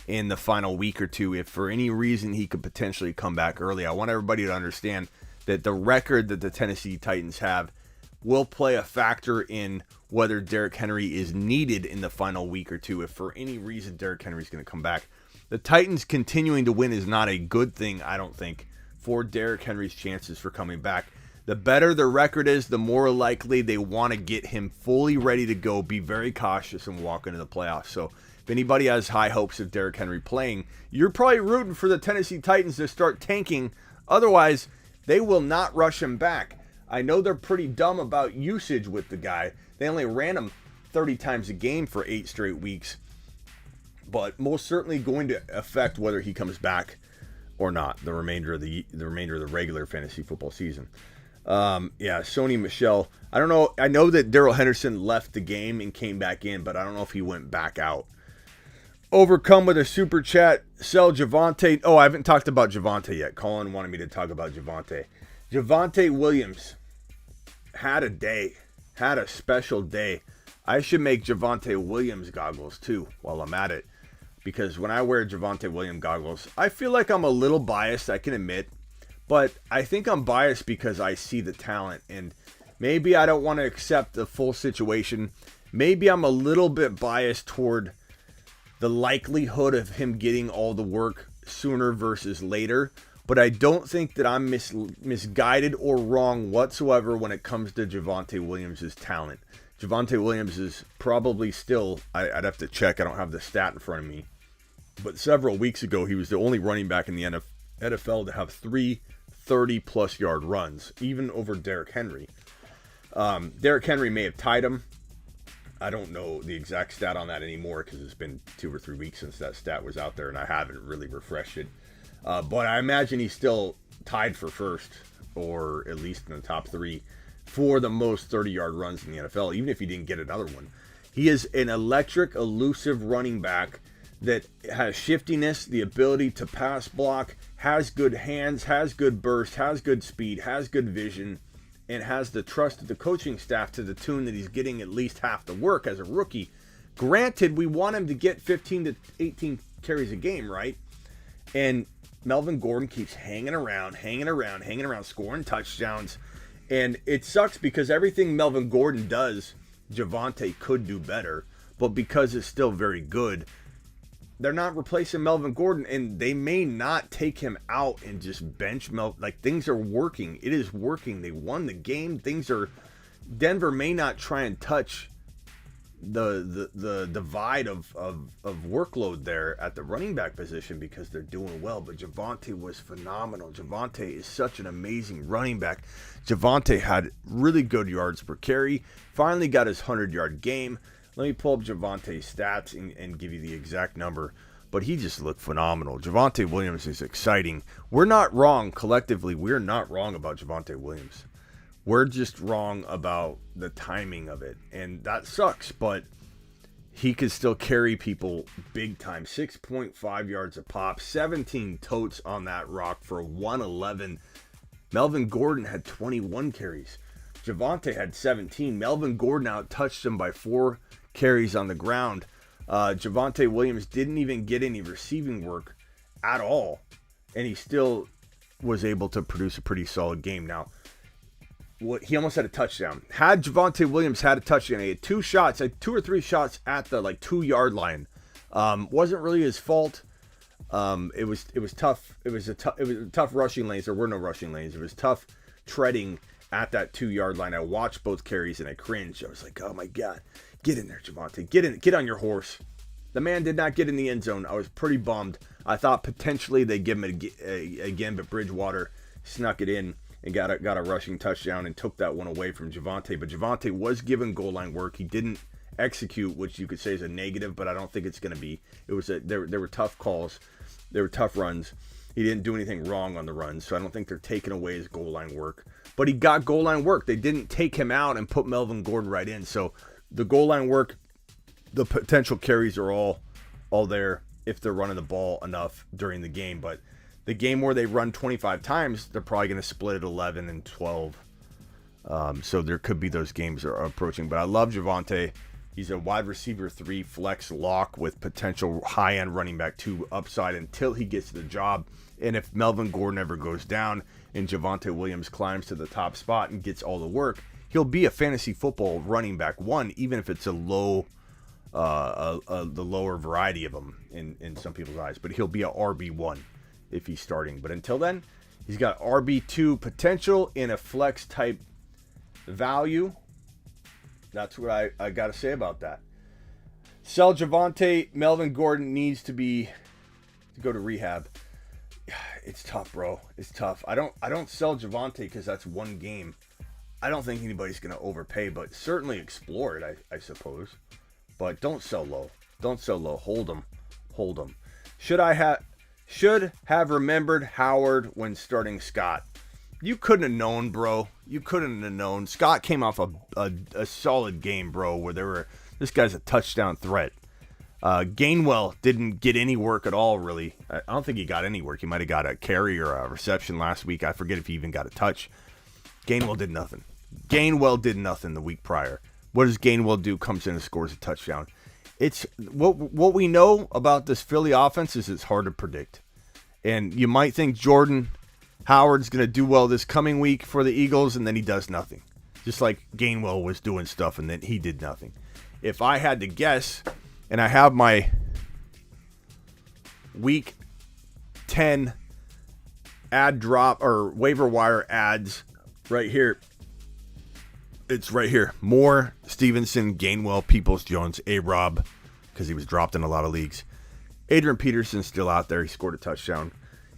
in the final week or two. If for any reason he could potentially come back early, I want everybody to understand that the record that the Tennessee Titans have will play a factor in whether Derrick Henry is needed in the final week or two. If for any reason Derrick Henry is going to come back, the Titans continuing to win is not a good thing, I don't think, for Derrick Henry's chances for coming back. The better their record is, the more likely they want to get him fully ready to go, be very cautious, and walk into the playoffs. So if anybody has high hopes of Derrick Henry playing, you're probably rooting for the Tennessee Titans to start tanking. Otherwise, they will not rush him back. I know they're pretty dumb about usage with the guy. They only ran him 30 times a game for 8 straight weeks. But most certainly going to affect whether he comes back or not the remainder of the regular fantasy football season. Sony Michel. I don't know. I know that Darrell Henderson left the game and came back in, but I don't know if he went back out. Overcome with a super chat. Sell Javonte. Oh, I haven't talked about Javonte yet. Colin wanted me to talk about Javonte. Javonte Williams had a special day. I should make Javonte Williams goggles too while I'm at it, because when I wear Javonte Williams goggles, I feel like I'm a little biased, I can admit. But I think I'm biased because I see the talent, and maybe I don't want to accept the full situation. Maybe I'm a little bit biased toward the likelihood of him getting all the work sooner versus later. But I don't think that I'm misguided or wrong whatsoever when it comes to Javonte Williams' talent. Javonte Williams is probably still, I'd have to check, I don't have the stat in front of me, but several weeks ago he was the only running back in the NFL to have 3 30-plus yard runs, even over Derrick Henry. Derrick Henry may have tied him. I don't know the exact stat on that anymore because it's been 2 or 3 weeks since that stat was out there, and I haven't really refreshed it. But I imagine he's still tied for first, or at least in the top 3, for the most 30-yard runs in the NFL, even if he didn't get another one. He is an electric, elusive running back that has shiftiness, the ability to pass block, has good hands, has good burst, has good speed, has good vision, and has the trust of the coaching staff to the tune that he's getting at least half the work as a rookie. Granted, we want him to get 15 to 18 carries a game, right? And Melvin Gordon keeps hanging around, scoring touchdowns. And it sucks because everything Melvin Gordon does, Javonte could do better. But because it's still very good, they're not replacing Melvin Gordon, and they may not take him out and just bench Melvin. Like, things are working. It is working. They won the game. Denver may not try and touch the divide of workload there at the running back position because they're doing well. But Javonte was phenomenal. Javonte is such an amazing running back. Javonte had really good yards per carry. Finally got his 100-yard game. Let me pull up Javonte's stats and give you the exact number. But he just looked phenomenal. Javonte Williams is exciting. We're not wrong collectively. We're not wrong about Javonte Williams. We're just wrong about the timing of it. And that sucks, but he could still carry people big time. 6.5 yards a pop, 17 totes on that rock for 111. Melvin Gordon had 21 carries. Javonte had 17. Melvin Gordon out-touched him by 4 carries on the ground. Javonte Williams didn't even get any receiving work at all, and he still was able to produce a pretty solid game. Now, he almost had a touchdown. Had Javonte Williams had a touchdown, he had 2 or 3 shots at the 2-yard line. Wasn't really his fault. It was tough. It was tough rushing lanes. There were no rushing lanes. It was tough treading at that 2-yard line. I watched both carries and I cringed. I was like, oh my God, get in there, Javonte. Get on your horse. The man did not get in the end zone. I was pretty bummed. I thought potentially they'd give him it again, but Bridgewater snuck it in and got a rushing touchdown and took that one away from Javonte. But Javonte was given goal line work. He didn't execute, which you could say is a negative, but I don't think it's going to be. There were tough calls. There were tough runs. He didn't do anything wrong on the runs, so I don't think they're taking away his goal line work. But he got goal line work. They didn't take him out and put Melvin Gordon right in. So the goal line work, the potential carries are all there if they're running the ball enough during the game. But the game where they run 25 times, they're probably going to split it 11 and 12. So there could be those games are approaching. But I love Javonte. He's a wide receiver 3 flex lock with potential high-end running back 2 upside until he gets the job. And if Melvin Gordon ever goes down and Javonte Williams climbs to the top spot and gets all the work, he'll be a fantasy football running back 1, even if it's the lower variety of them in some people's eyes. But he'll be a RB1 if he's starting. But until then, he's got RB2 potential in a flex type value. That's what I got to say about that. Sell Javonte. Melvin Gordon needs to go to rehab. It's tough, bro. It's tough. I don't sell Javonte because that's one game. I don't think anybody's going to overpay, but certainly explore it, I suppose. But don't sell low. Don't sell low. Hold them. Should have remembered Howard when starting Scott. You couldn't have known, bro. You couldn't have known. Scott came off a solid game, bro, where this guy's a touchdown threat. Gainwell didn't get any work at all, really. I don't think he got any work. He might have got a carry or a reception last week. I forget if he even got a touch. Gainwell did nothing. Gainwell did nothing the week prior. What does Gainwell do? Comes in and scores a touchdown. It's what we know about this Philly offense is it's hard to predict. And you might think Jordan Howard's going to do well this coming week for the Eagles, and then he does nothing. Just like Gainwell was doing stuff, and then he did nothing. If I had to guess, and I have my week 10 ad drop or waiver wire ads right here. It's right here. Moore, Stevenson, Gainwell, Peoples-Jones, A-Rob, because he was dropped in a lot of leagues. Adrian Peterson's still out there. He scored a touchdown.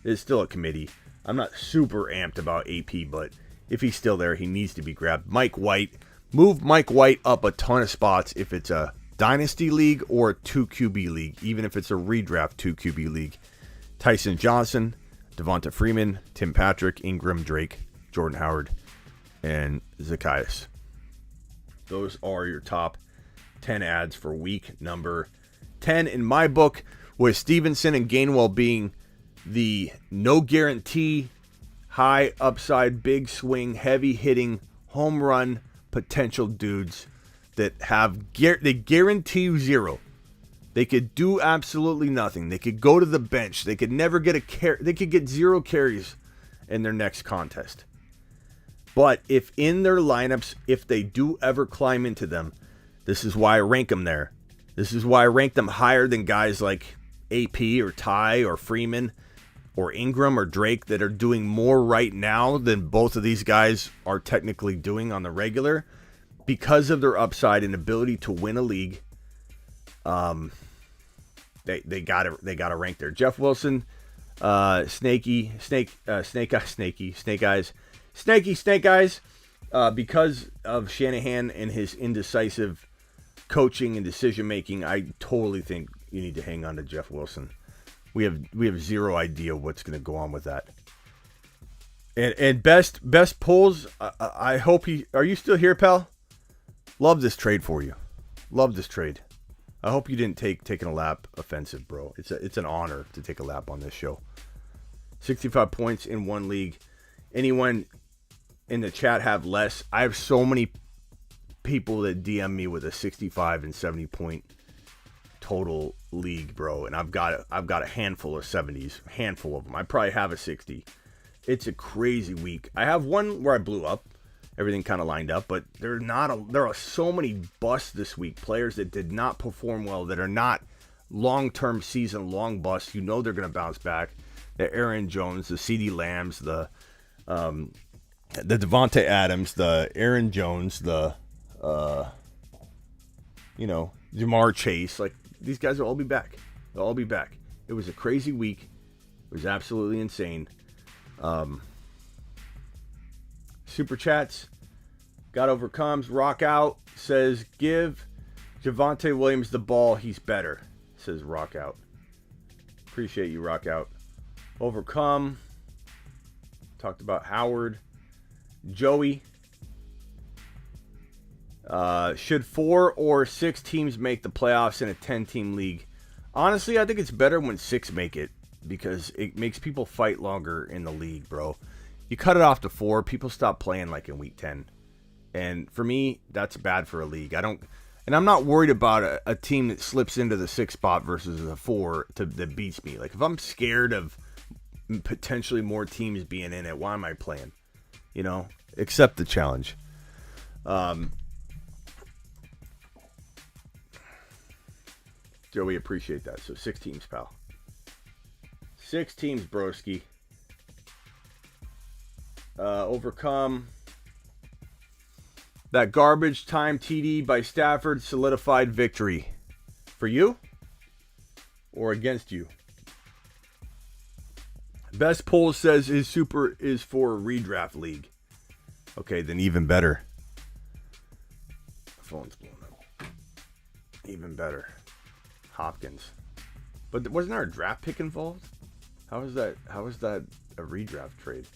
It's still a committee. I'm not super amped about AP, but if he's still there, he needs to be grabbed. Mike White. Move Mike White up a ton of spots if it's a Dynasty league or a 2QB league, even if it's a redraft 2QB league. Tyson Johnson, Devonta Freeman, Tim Patrick, Ingram, Drake, Jordan Howard, and Zacchaeus. Those are your top 10 ads for week number 10 in my book, with Stevenson and Gainwell being the no guarantee, high upside, big swing, heavy hitting, home run potential dudes that they guarantee you zero. They could do absolutely nothing. They could go to the bench. They could never get a carry. They could get 0 carries in their next contest. But if in their lineups, if they do ever climb into them, this is why I rank them there. This is why I rank them higher than guys like AP or Ty or Freeman or Ingram or Drake that are doing more right now than both of these guys are technically doing on the regular. because of their upside and ability to win a league, they got to rank there. Jeff Wilson, snake eyes, because of Shanahan and his indecisive coaching and decision making. I totally think you need to hang on to Jeff Wilson. We have zero idea what's going to go on with that. And best pulls. I hope are you still here, pal? Love this trade for you. Love this trade. I hope you didn't taking a lap offensive, bro. It's an honor to take a lap on this show. 65 points in one league. Anyone in the chat have less? I have so many people that DM me with a 65 and 70 point total league, bro, and I've got a handful of 70s, handful of them. I probably have a 60. It's a crazy week. I have one where I blew up. Everything kind of lined up, but there are so many busts this week. Players that did not perform well, that are not long-term season long busts. You know they're going to bounce back. The Aaron Jones, the CeeDee Lambs, the Devontae Adams, the Aaron Jones, the Jamar Chase. Like, these guys will all be back. They'll all be back. It was a crazy week. It was absolutely insane. Super chats. Got overcomes. Rock out says, give Javonte Williams the ball. He's better. Says Rock out. Appreciate you, Rock out. Overcome. Talked about Howard. Joey. Should 4 or 6 teams make the playoffs in a 10-team league? Honestly, I think it's better when 6 make it, because it makes people fight longer in the league, bro. You cut it off to 4, people stop playing like in week 10. And for me, that's bad for a league. I'm not worried about a team that slips into the 6th spot versus a 4 that beats me. Like, if I'm scared of potentially more teams being in it, why am I playing? You know, accept the challenge. Joey, appreciate that. So 6 teams, pal. 6 teams, broski. Overcome. That garbage time TD by Stafford solidified victory. For you? Or against you? Best poll says his super is for a redraft league. Okay, then even better. Phone's blown up. Even better. Hopkins. But wasn't there a draft pick involved? How is that a redraft trade?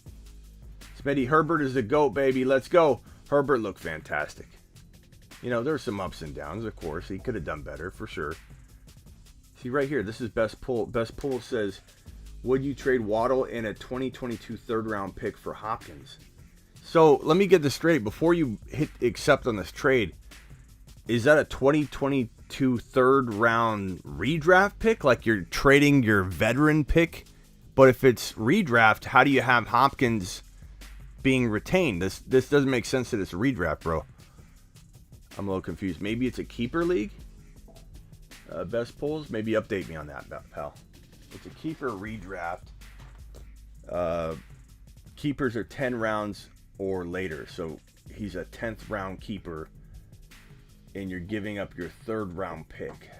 Smitty, Herbert is the GOAT, baby. Let's go. Herbert looked fantastic. You know, there's some ups and downs, of course. He could have done better, for sure. See, right here, this is best poll. Best poll says, would you trade Waddle in a 2022 third-round pick for Hopkins? So, let me get this straight. Before you hit accept on this trade, is that a 2022 third-round redraft pick? Like you're trading your veteran pick? But if it's redraft, how do you have Hopkins being retained? This doesn't make sense that it's a redraft, bro. I'm a little confused. Maybe it's a keeper league? Best polls? Maybe update me on that, pal. It's a keeper redraft. Keepers are 10 rounds or later. So he's a 10th round keeper, and you're giving up your 3rd round pick.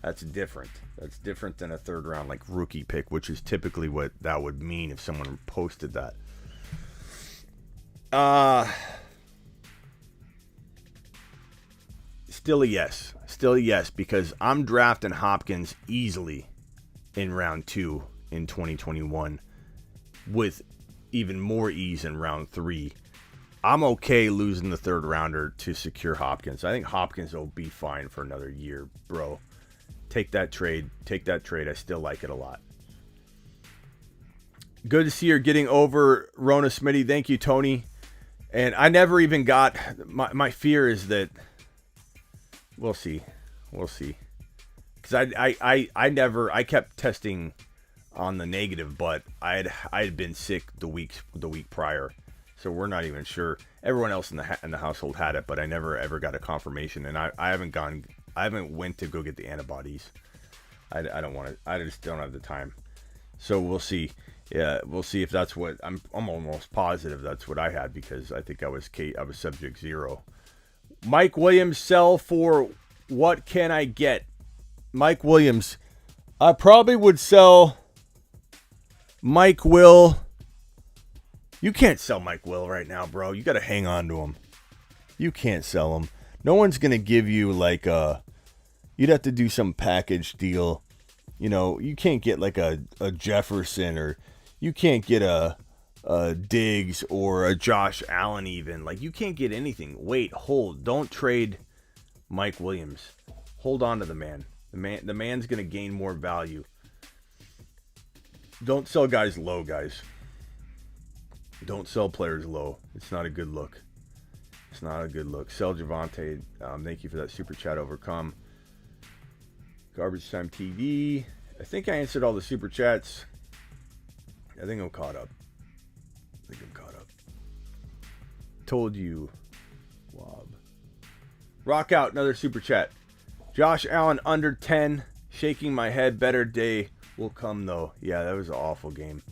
That's different. That's different than a 3rd round like rookie pick, which is typically what that would mean if someone posted that. Still a yes. Still a yes, because I'm drafting Hopkins easily in round 2 in 2021 with even more ease in round 3. I'm okay losing the 3rd rounder to secure Hopkins. I think Hopkins will be fine for another year, bro. Take that trade. Take that trade. I still like it a lot. Good to see you're getting over Rona Smitty. Thank you, Tony. And I never even got... My fear is that... We'll see. We'll see. Because I kept testing on the negative, but I had been sick the week prior. So we're not even sure. Everyone else in the household had it, but I never ever got a confirmation. And I haven't went to go get the antibodies. I don't want to. I just don't have the time. So we'll see. Yeah, we'll see if that's what I'm almost positive that's what I had, because I think I was subject 0. Mike Williams sell for what can I get? Mike Williams. I probably would sell Mike Will. You can't sell Mike Will right now, bro. You got to hang on to him. You can't sell him. No one's going to give you like you'd have to do some package deal. You know, you can't get like a Jefferson, or you can't get a Diggs or a Josh Allen even. Like, you can't get anything. Wait, hold. Don't trade Mike Williams. Hold on to the man. The man's going to gain more value. Don't sell guys low, guys. Don't sell players low. It's not a good look. It's not a good look. Sell Javonte. Thank you for that super chat, Overcome. Garbage Time TV. I think I answered all the super chats. I think I'm caught up. Told you. Wob. Rock out. Another super chat. Josh Allen under 10. Shaking my head. Better day will come, though. Yeah, that was an awful game.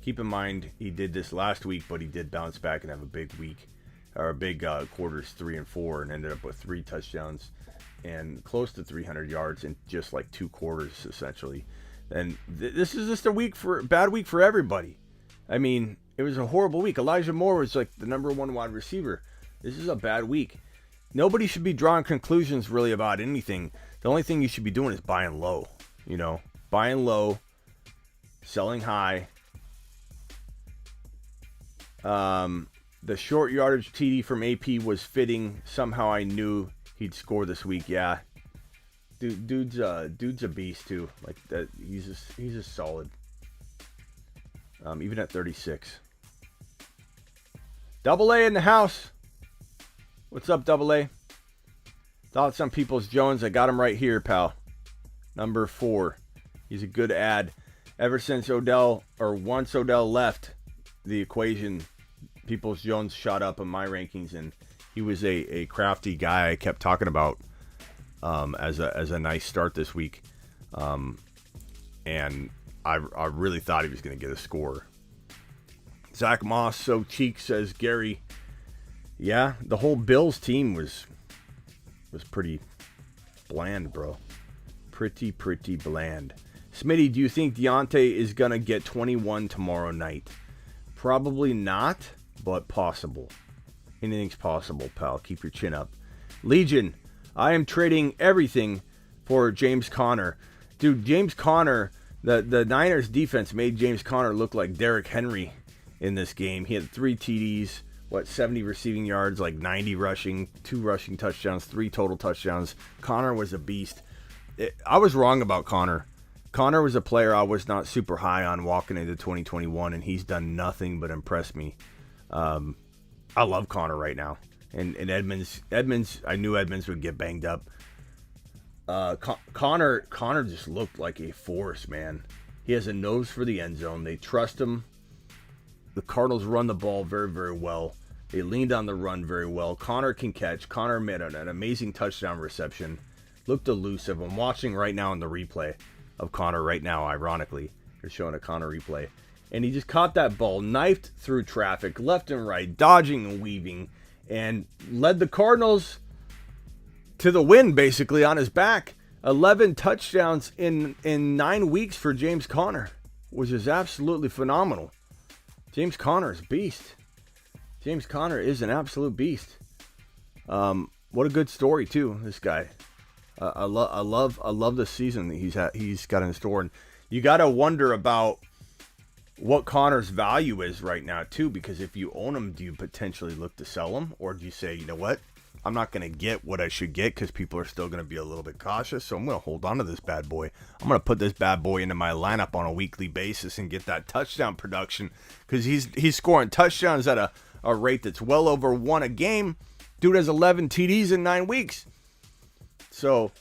Keep in mind, he did this last week, but he did bounce back and have a big week. Or a big quarters 3 and 4, and ended up with 3 touchdowns and close to 300 yards in just like 2 quarters, essentially. And this is just a bad week for everybody. I mean, it was a horrible week. Elijah Moore was like the number 1 wide receiver. This is a bad week. Nobody should be drawing conclusions really about anything. The only thing you should be doing is buying low. You know, buying low, selling high. The short yardage TD from AP was fitting. Somehow I knew he'd score this week. Yeah, dude's a beast too. Like that, he's just solid. Even at 36. Double A in the house. What's up, Double A? Thoughts on Peoples Jones? I got him right here, pal. Number 4. He's a good ad. Ever since once Odell left the equation, Peoples Jones shot up in my rankings, and he was a crafty guy I kept talking about as a nice start this week. And I really thought he was going to get a score. Zach Moss, so cheek, says Gary. Yeah, the whole Bills team was pretty bland, bro. Pretty bland. Smitty, do you think Deontay is going to get 21 tomorrow night? Probably not, but possible. Anything's possible, pal. Keep your chin up. Legion, I am trading everything for James Conner. Dude, James Conner, the Niners defense made James Conner look like Derrick Henry in this game. He had 3 TDs, 70 receiving yards, like 90 rushing, 2 rushing touchdowns, 3 total touchdowns. Conner was a beast. I was wrong about Conner. Conner was a player I was not super high on walking into 2021, and he's done nothing but impress me. I love Conner right now. And Edmonds, I knew Edmonds would get banged up. Conner just looked like a force, man. He has a nose for the end zone. They trust him. The Cardinals run the ball very, very well. They leaned on the run very well. Conner can catch. Conner made an amazing touchdown reception. Looked elusive. I'm watching right now in the replay of Conner right now, ironically. They're showing a Conner replay. And he just caught that ball, knifed through traffic, left and right, dodging and weaving, and led the Cardinals to the win, basically, on his back. 11 touchdowns in 9 weeks for James Conner, which is absolutely phenomenal. James Conner is a beast. James Conner is an absolute beast. What a good story, too, this guy. I love the season that he's got in store. And you got to wonder about what Conner's value is right now, too, because if you own him, do you potentially look to sell him? Or do you say, you know what? I'm not going to get what I should get because people are still going to be a little bit cautious, so I'm going to hold on to this bad boy. I'm going to put this bad boy into my lineup on a weekly basis and get that touchdown production because he's scoring touchdowns at a rate that's well over 1 a game. Dude has 11 TDs in 9 weeks. So,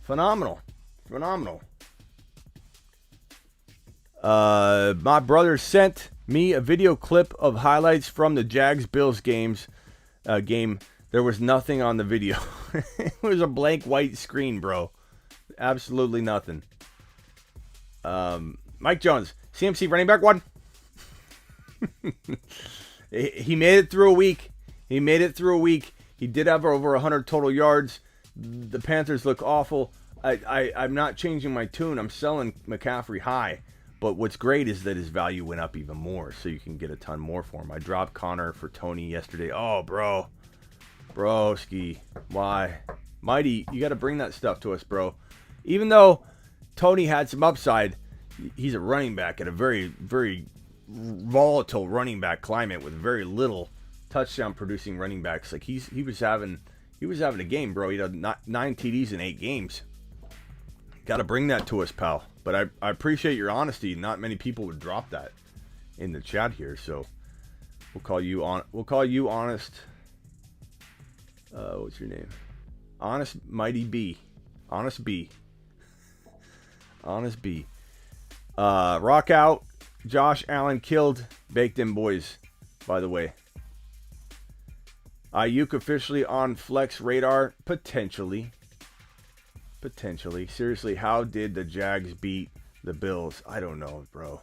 phenomenal. My brother sent me a video clip of highlights from the Jags-Bills game. There was nothing on the video. It was a blank white screen, bro. Absolutely nothing. Mike Jones, CMC running back 1. He made it through a week. He did have over 100 total yards. The Panthers look awful. I'm not changing my tune. I'm selling McCaffrey high. But what's great is that his value went up even more, so you can get a ton more for him. I dropped Connor for Tony yesterday. Oh, bro. Broski. Why? Mighty, you got to bring that stuff to us, bro. Even though Tony had some upside, he's a running back at a very, very volatile running back climate with very little touchdown producing running backs. Like he was having a game, bro. He had 9 TDs in 8 games. Got to bring that to us, pal. But I appreciate your honesty. Not many people would drop that in the chat here, so we'll call you honest. What's your name? Honest Mighty B. Honest B. Honest B. Rock out. Josh Allen killed. Baked in boys, by the way. Ayuk officially on flex radar? Potentially. Seriously, how did the Jags beat the Bills? I don't know, bro.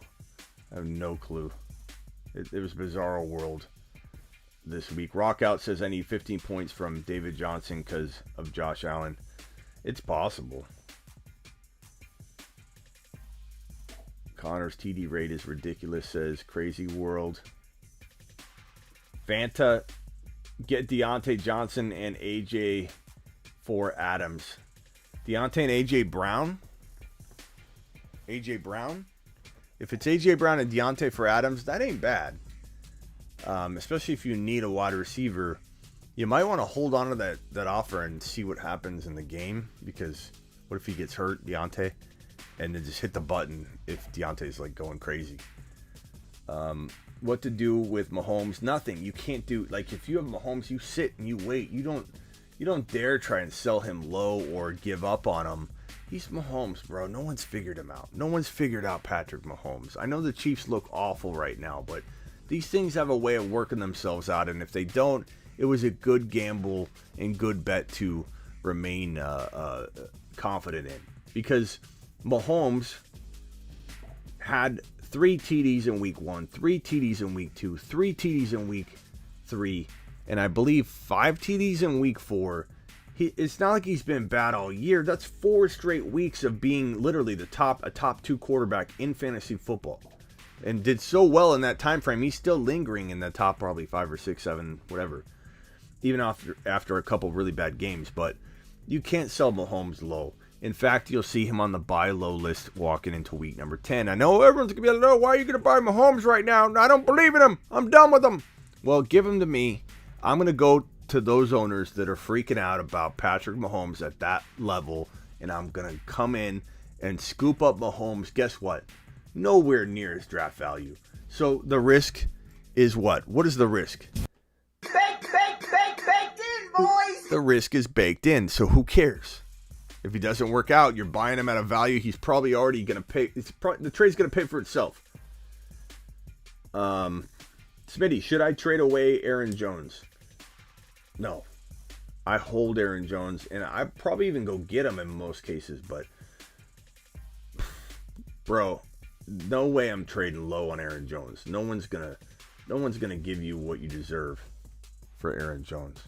I have no clue. It was a bizarre world this week. Rockout says I need 15 points from David Johnson because of Josh Allen. It's possible. Connor's TD rate is ridiculous, says Crazy World. Fanta, get Deontay Johnson and AJ for Adams. Deontay and AJ Brown? AJ Brown? If it's AJ Brown and Deontay for Adams, that ain't bad. Especially if you need a wide receiver. You might want to hold on to that offer and see what happens in the game. Because what if he gets hurt, Deontay? And then just hit the button if Deontay's like going crazy. What to do with Mahomes? Nothing. You can't do, like, if you have Mahomes, you sit and you wait. You don't dare try and sell him low or give up on him. He's Mahomes, bro. No one's figured him out. No one's figured out Patrick Mahomes. I know the Chiefs look awful right now, but these things have a way of working themselves out. And if they don't, it was a good gamble and good bet to remain confident in. Because Mahomes had 3 TDs in week 1, 3 TDs in week 2, 3 TDs in week 3, and I believe 5 TDs in week 4. It's not like he's been bad all year. That's 4 straight weeks of being literally a top 2 quarterback in fantasy football, and did so well in that time frame. He's still lingering in the top probably 5 or 6, 7, whatever, even after a couple really bad games. But you can't sell Mahomes low. In fact, you'll see him on the buy low list walking into week number 10. I know everyone's going to be like, no, why are you going to buy Mahomes right now? I don't believe in him. I'm done with him. Well, give him to me. I'm going to go to those owners that are freaking out about Patrick Mahomes at that level, and I'm going to come in and scoop up Mahomes. Guess what? Nowhere near his draft value. So the risk is what? What is the risk? Baked in, boys! The risk is baked in, so who cares? If he doesn't work out, you're buying him at a value he's probably already going to pay. The trade's going to pay for itself. Smitty, should I trade away Aaron Jones? No. I hold Aaron Jones, and I probably even go get him in most cases, but bro, no way I'm trading low on Aaron Jones. No one's gonna give you what you deserve for Aaron Jones.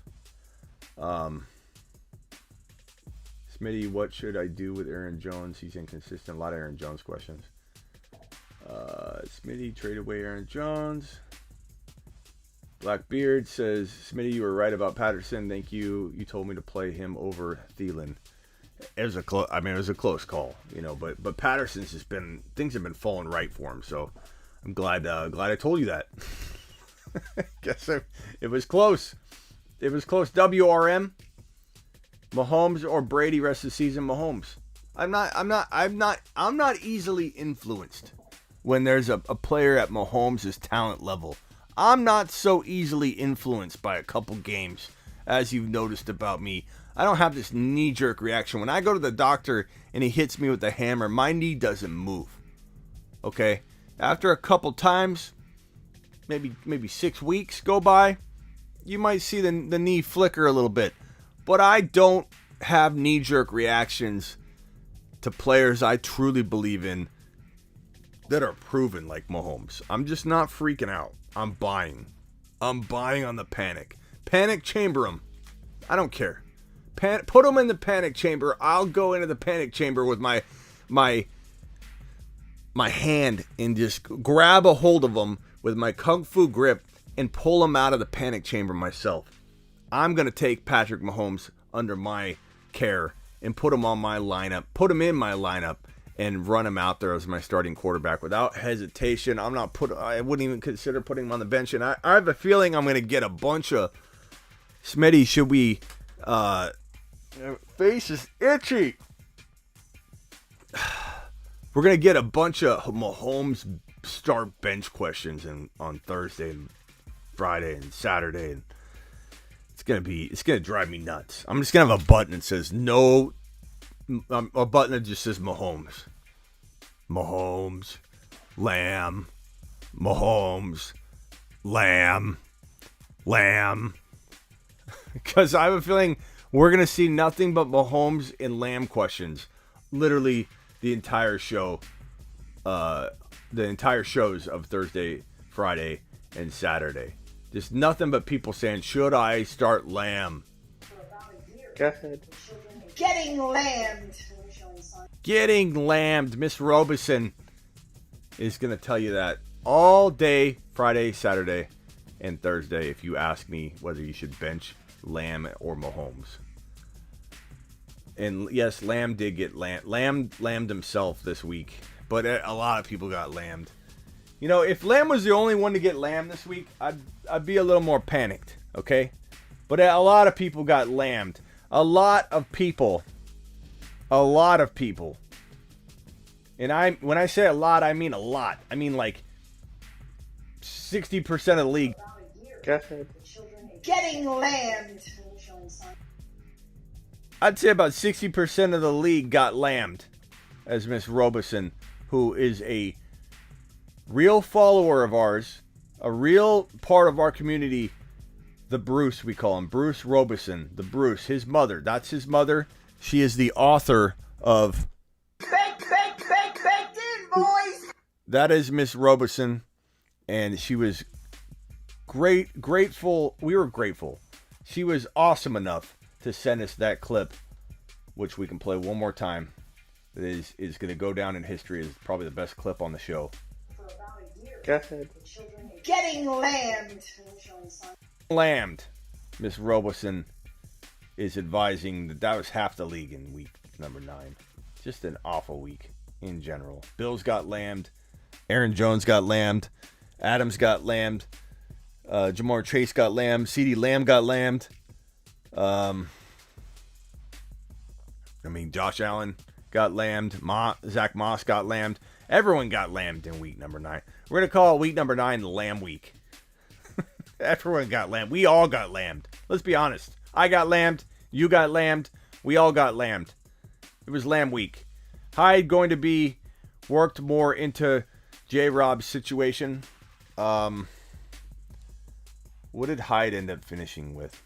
Smitty, what should I do with Aaron Jones? He's inconsistent. A lot of Aaron Jones questions. Smitty, trade away Aaron Jones. Blackbeard says, Smitty, you were right about Patterson. Thank you. You told me to play him over Thielen. It was a close call, but Patterson's just been, things have been falling right for him. So I'm glad I told you that. Guess it was close. It was close. WRM. Mahomes or Brady rest of the season. Mahomes. I'm not easily influenced when there's a player at Mahomes' talent level. I'm not so easily influenced by a couple games, as you've noticed about me. I don't have this knee-jerk reaction. When I go to the doctor and he hits me with the hammer, my knee doesn't move. Okay? After a couple times, maybe 6 weeks go by, you might see the knee flicker a little bit. But I don't have knee-jerk reactions to players I truly believe in that are proven like Mahomes. I'm just not freaking out. I'm buying on the panic. Panic chamber 'em. I don't care. Put them in the panic chamber. I'll go into the panic chamber with my hand and just grab a hold of them with my kung fu grip and pull them out of the panic chamber myself. I'm going to take Patrick Mahomes under my care and put him on my lineup, put him in my lineup, and run him out there as my starting quarterback without hesitation. I wouldn't even consider putting him on the bench. And I have a feeling I'm going to get a bunch of Smitty. Should we? Face is itchy. We're going to get a bunch of Mahomes start bench questions on Thursday and Friday and Saturday. And it's going to drive me nuts. I'm just going to have a button that says no. A button that just says Mahomes. Mahomes. Lamb. Mahomes. Lamb. Because I have a feeling we're going to see nothing but Mahomes and Lamb questions. Literally the entire show. The entire shows of Thursday, Friday, and Saturday. Just nothing but people saying, should I start Lamb? Go ahead. Getting lambed. Getting lambed. Miss Robeson is going to tell you that all day, Friday, Saturday, and Thursday, if you ask me whether you should bench Lamb or Mahomes. And yes, Lamb did get lambed himself this week, but a lot of people got lambed. You know, if Lamb was the only one to get lambed this week, I'd be a little more panicked, okay? But a lot of people got lambed. A lot of people. And when I say a lot, I mean a lot. I mean like 60% of the league. Go ahead. Getting lambed. I'd say about 60% of the league got lambed, as Miss Robeson, who is a real follower of ours, a real part of our community, the Bruce, we call him, Bruce Robeson, the Bruce, his mother. That's his mother. She is the author of... Baked in, boys! That is Miss Robeson, and she was grateful. We were grateful. She was awesome enough to send us that clip, which we can play one more time. That is going to go down in history as probably the best clip on the show. Go ahead. Getting lambed. Lambed. Miss Robeson is advising that was half the league in week number 9. Just an awful week in general. Bills got lambed. Aaron Jones got lambed. Adams got lambed. Jamar Chase got lambed. CeeDee Lamb got lambed. Josh Allen got lambed. Zach Moss got lambed. Everyone got lambed in week number 9. We're going to call week number 9 the Lamb week. Everyone got lambed. We all got lambed. Let's be honest. I got lambed. You got lambed. We all got lambed. It was Lamb week. Hyde going to be worked more into J-Rob's situation. What did Hyde end up finishing with?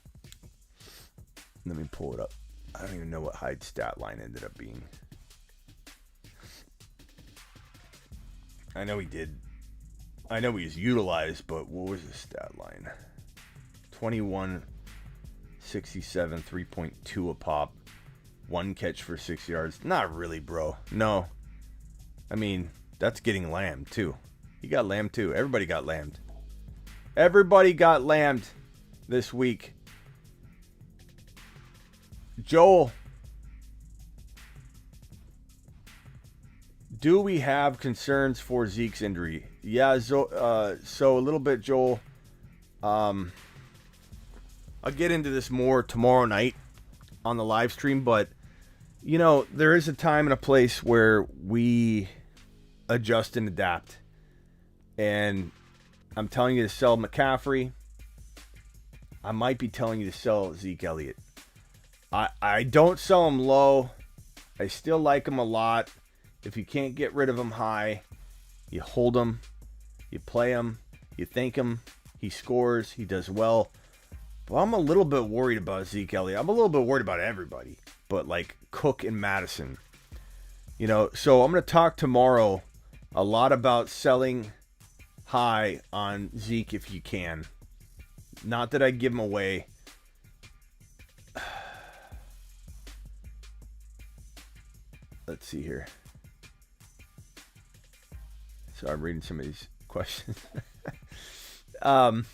Let me pull it up. I don't even know what Hyde's stat line ended up being. I know he did. I know he was utilized, but what was his stat line? 21, 67, 3.2 a pop. 1 catch for 6 yards. Not really, bro. No. I mean, that's getting lambed, too. He got lambed, too. Everybody got lambed. Everybody got lambed this week. Joel, do we have concerns for Zeke's injury? Yeah, so a little bit, Joel. I'll get into this more tomorrow night on the live stream, but, you know, there is a time and a place where we adjust and adapt. And I'm telling you to sell McCaffrey. I might be telling you to sell Zeke Elliott. I don't sell him low. I still like him a lot. If you can't get rid of him high, you hold him, you play him, you thank him, he scores, he does well. But I'm a little bit worried about Zeke Elliott. I'm a little bit worried about everybody, but like Cook and Madison. You know, so I'm going to talk tomorrow a lot about selling high on Zeke if you can. Not that I give him away. Let's see here. So I'm reading some of these questions. I'm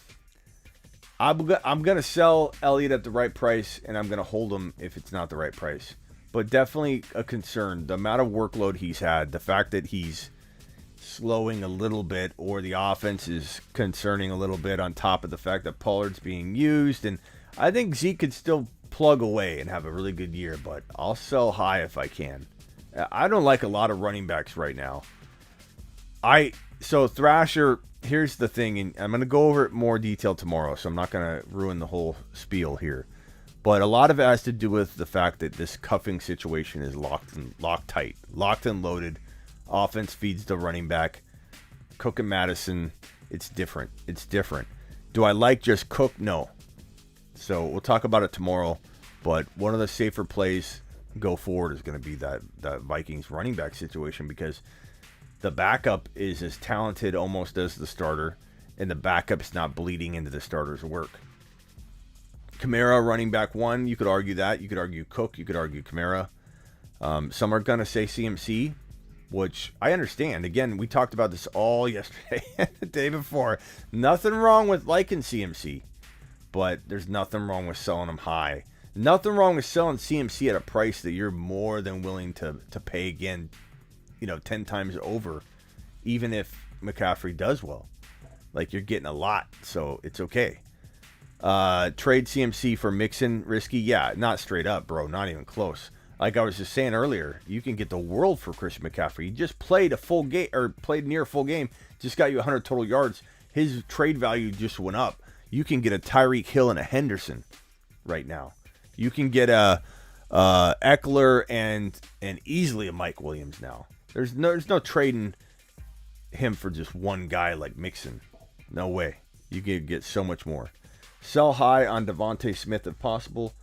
gonna sell Elliott at the right price, and I'm gonna hold him if it's not the right price. But definitely a concern. The amount of workload he's had, the fact that he's slowing a little bit, or the offense is concerning a little bit, on top of the fact that Pollard's being used. And I think Zeke could still plug away and have a really good year, but I'll sell high if I can. I don't like a lot of running backs right now. So Thrasher, here's the thing, and I'm going to go over it more detail tomorrow, so I'm not going to ruin the whole spiel here. But a lot of it has to do with the fact that this cuffing situation is locked tight, locked and loaded. Offense feeds the running back. Cook and Madison, it's different. It's different. Do I like just Cook? No. So we'll talk about it tomorrow. But one of the safer plays go forward is going to be that Vikings running back situation, because the backup is as talented almost as the starter, and the backup's not bleeding into the starter's work. Kamara, running back 1, you could argue that. You could argue Cook. You could argue Kamara. Some are going to say CMC, which I understand. Again, we talked about this all yesterday and the day before. Nothing wrong with liking CMC, but there's nothing wrong with selling him high. Nothing wrong with selling CMC at a price that you're more than willing to pay again, 10 times over, even if McCaffrey does well. Like, you're getting a lot, so it's okay. Trade CMC for Mixon, risky? Yeah, not straight up, bro. Not even close. Like I was just saying earlier, you can get the world for Christian McCaffrey. He just played a full game, or played near a full game, just got you 100 total yards. His trade value just went up. You can get a Tyreek Hill and a Henderson right now. You can get a Eckler and easily a Mike Williams now. There's no trading him for just one guy like Mixon. No way. You can get so much more. Sell high on Devontae Smith if possible.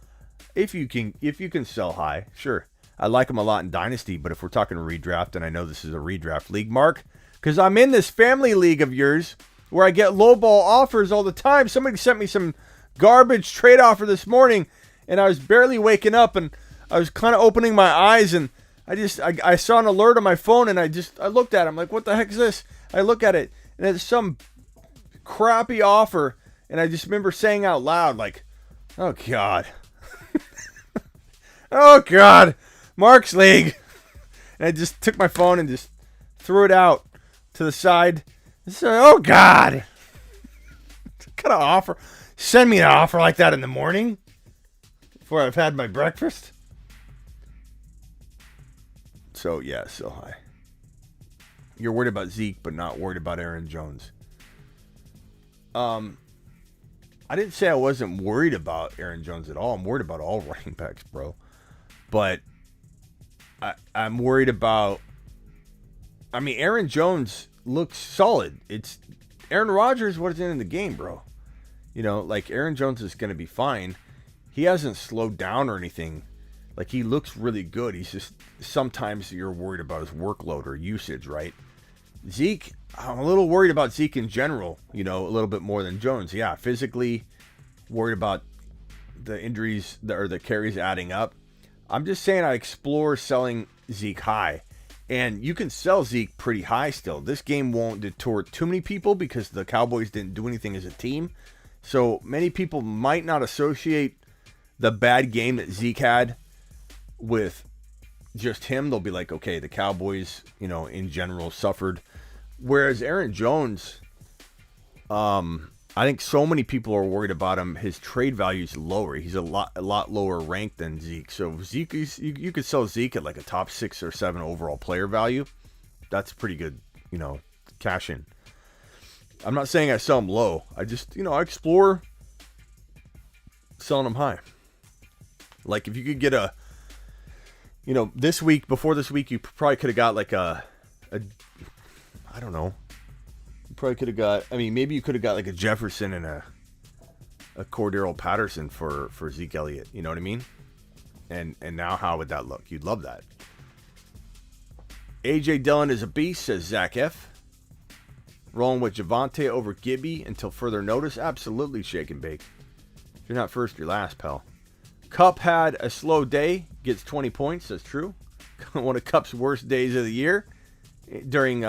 If you can sell high, sure. I like him a lot in Dynasty, but if we're talking redraft, and I know this is a redraft league, Mark, because I'm in this family league of yours where I get lowball offers all the time. Somebody sent me some garbage trade offer this morning, and I was barely waking up, and I was kind of opening my eyes, and I saw an alert on my phone, and I looked at it. I'm like, what the heck is this? I look at it, and it's some crappy offer, and I just remember saying out loud, like, oh, God. Oh, God. Mark's league. And I just took my phone and just threw it out to the side. And said, oh, God. What kind of offer? Send me an offer like that in the morning before I've had my breakfast. So, yeah, so high. You're worried about Zeke, but not worried about Aaron Jones. I didn't say I wasn't worried about Aaron Jones at all. I'm worried about all running backs, bro. But I'm worried about... Aaron Jones looks solid. It's Aaron Rodgers was in the game, bro. Aaron Jones is going to be fine. He hasn't slowed down or anything. He looks really good. He's just... Sometimes you're worried about his workload or usage, right? Zeke... I'm a little worried about Zeke in general, a little bit more than Jones. Yeah, physically worried about the injuries or the carries adding up. I'm just saying I explore selling Zeke high. And you can sell Zeke pretty high still. This game won't deter too many people because the Cowboys didn't do anything as a team. So many people might not associate the bad game that Zeke had with just him. They'll be like, okay, the Cowboys, in general suffered. Whereas Aaron Jones, I think so many people are worried about him. His trade value is lower. He's a lot lower ranked than Zeke. So Zeke, you could sell Zeke at like a top 6 or 7 overall player value. That's pretty good, cash in. I'm not saying I sell him low. I just, I explore selling him high. Like if you could get this week, before this week, you probably could have got like a I don't know. You probably could have got... maybe you could have got like a Jefferson and a Cordero Patterson for Zeke Elliott. You know what I mean? And now how would that look? You'd love that. A.J. Dillon is a beast, says Zach F. Rolling with Javonte over Gibby until further notice? Absolutely shake and bake. If you're not first, you're last, pal. Cup had a slow day. Gets 20 points. That's true. one of Cup's worst days of the year during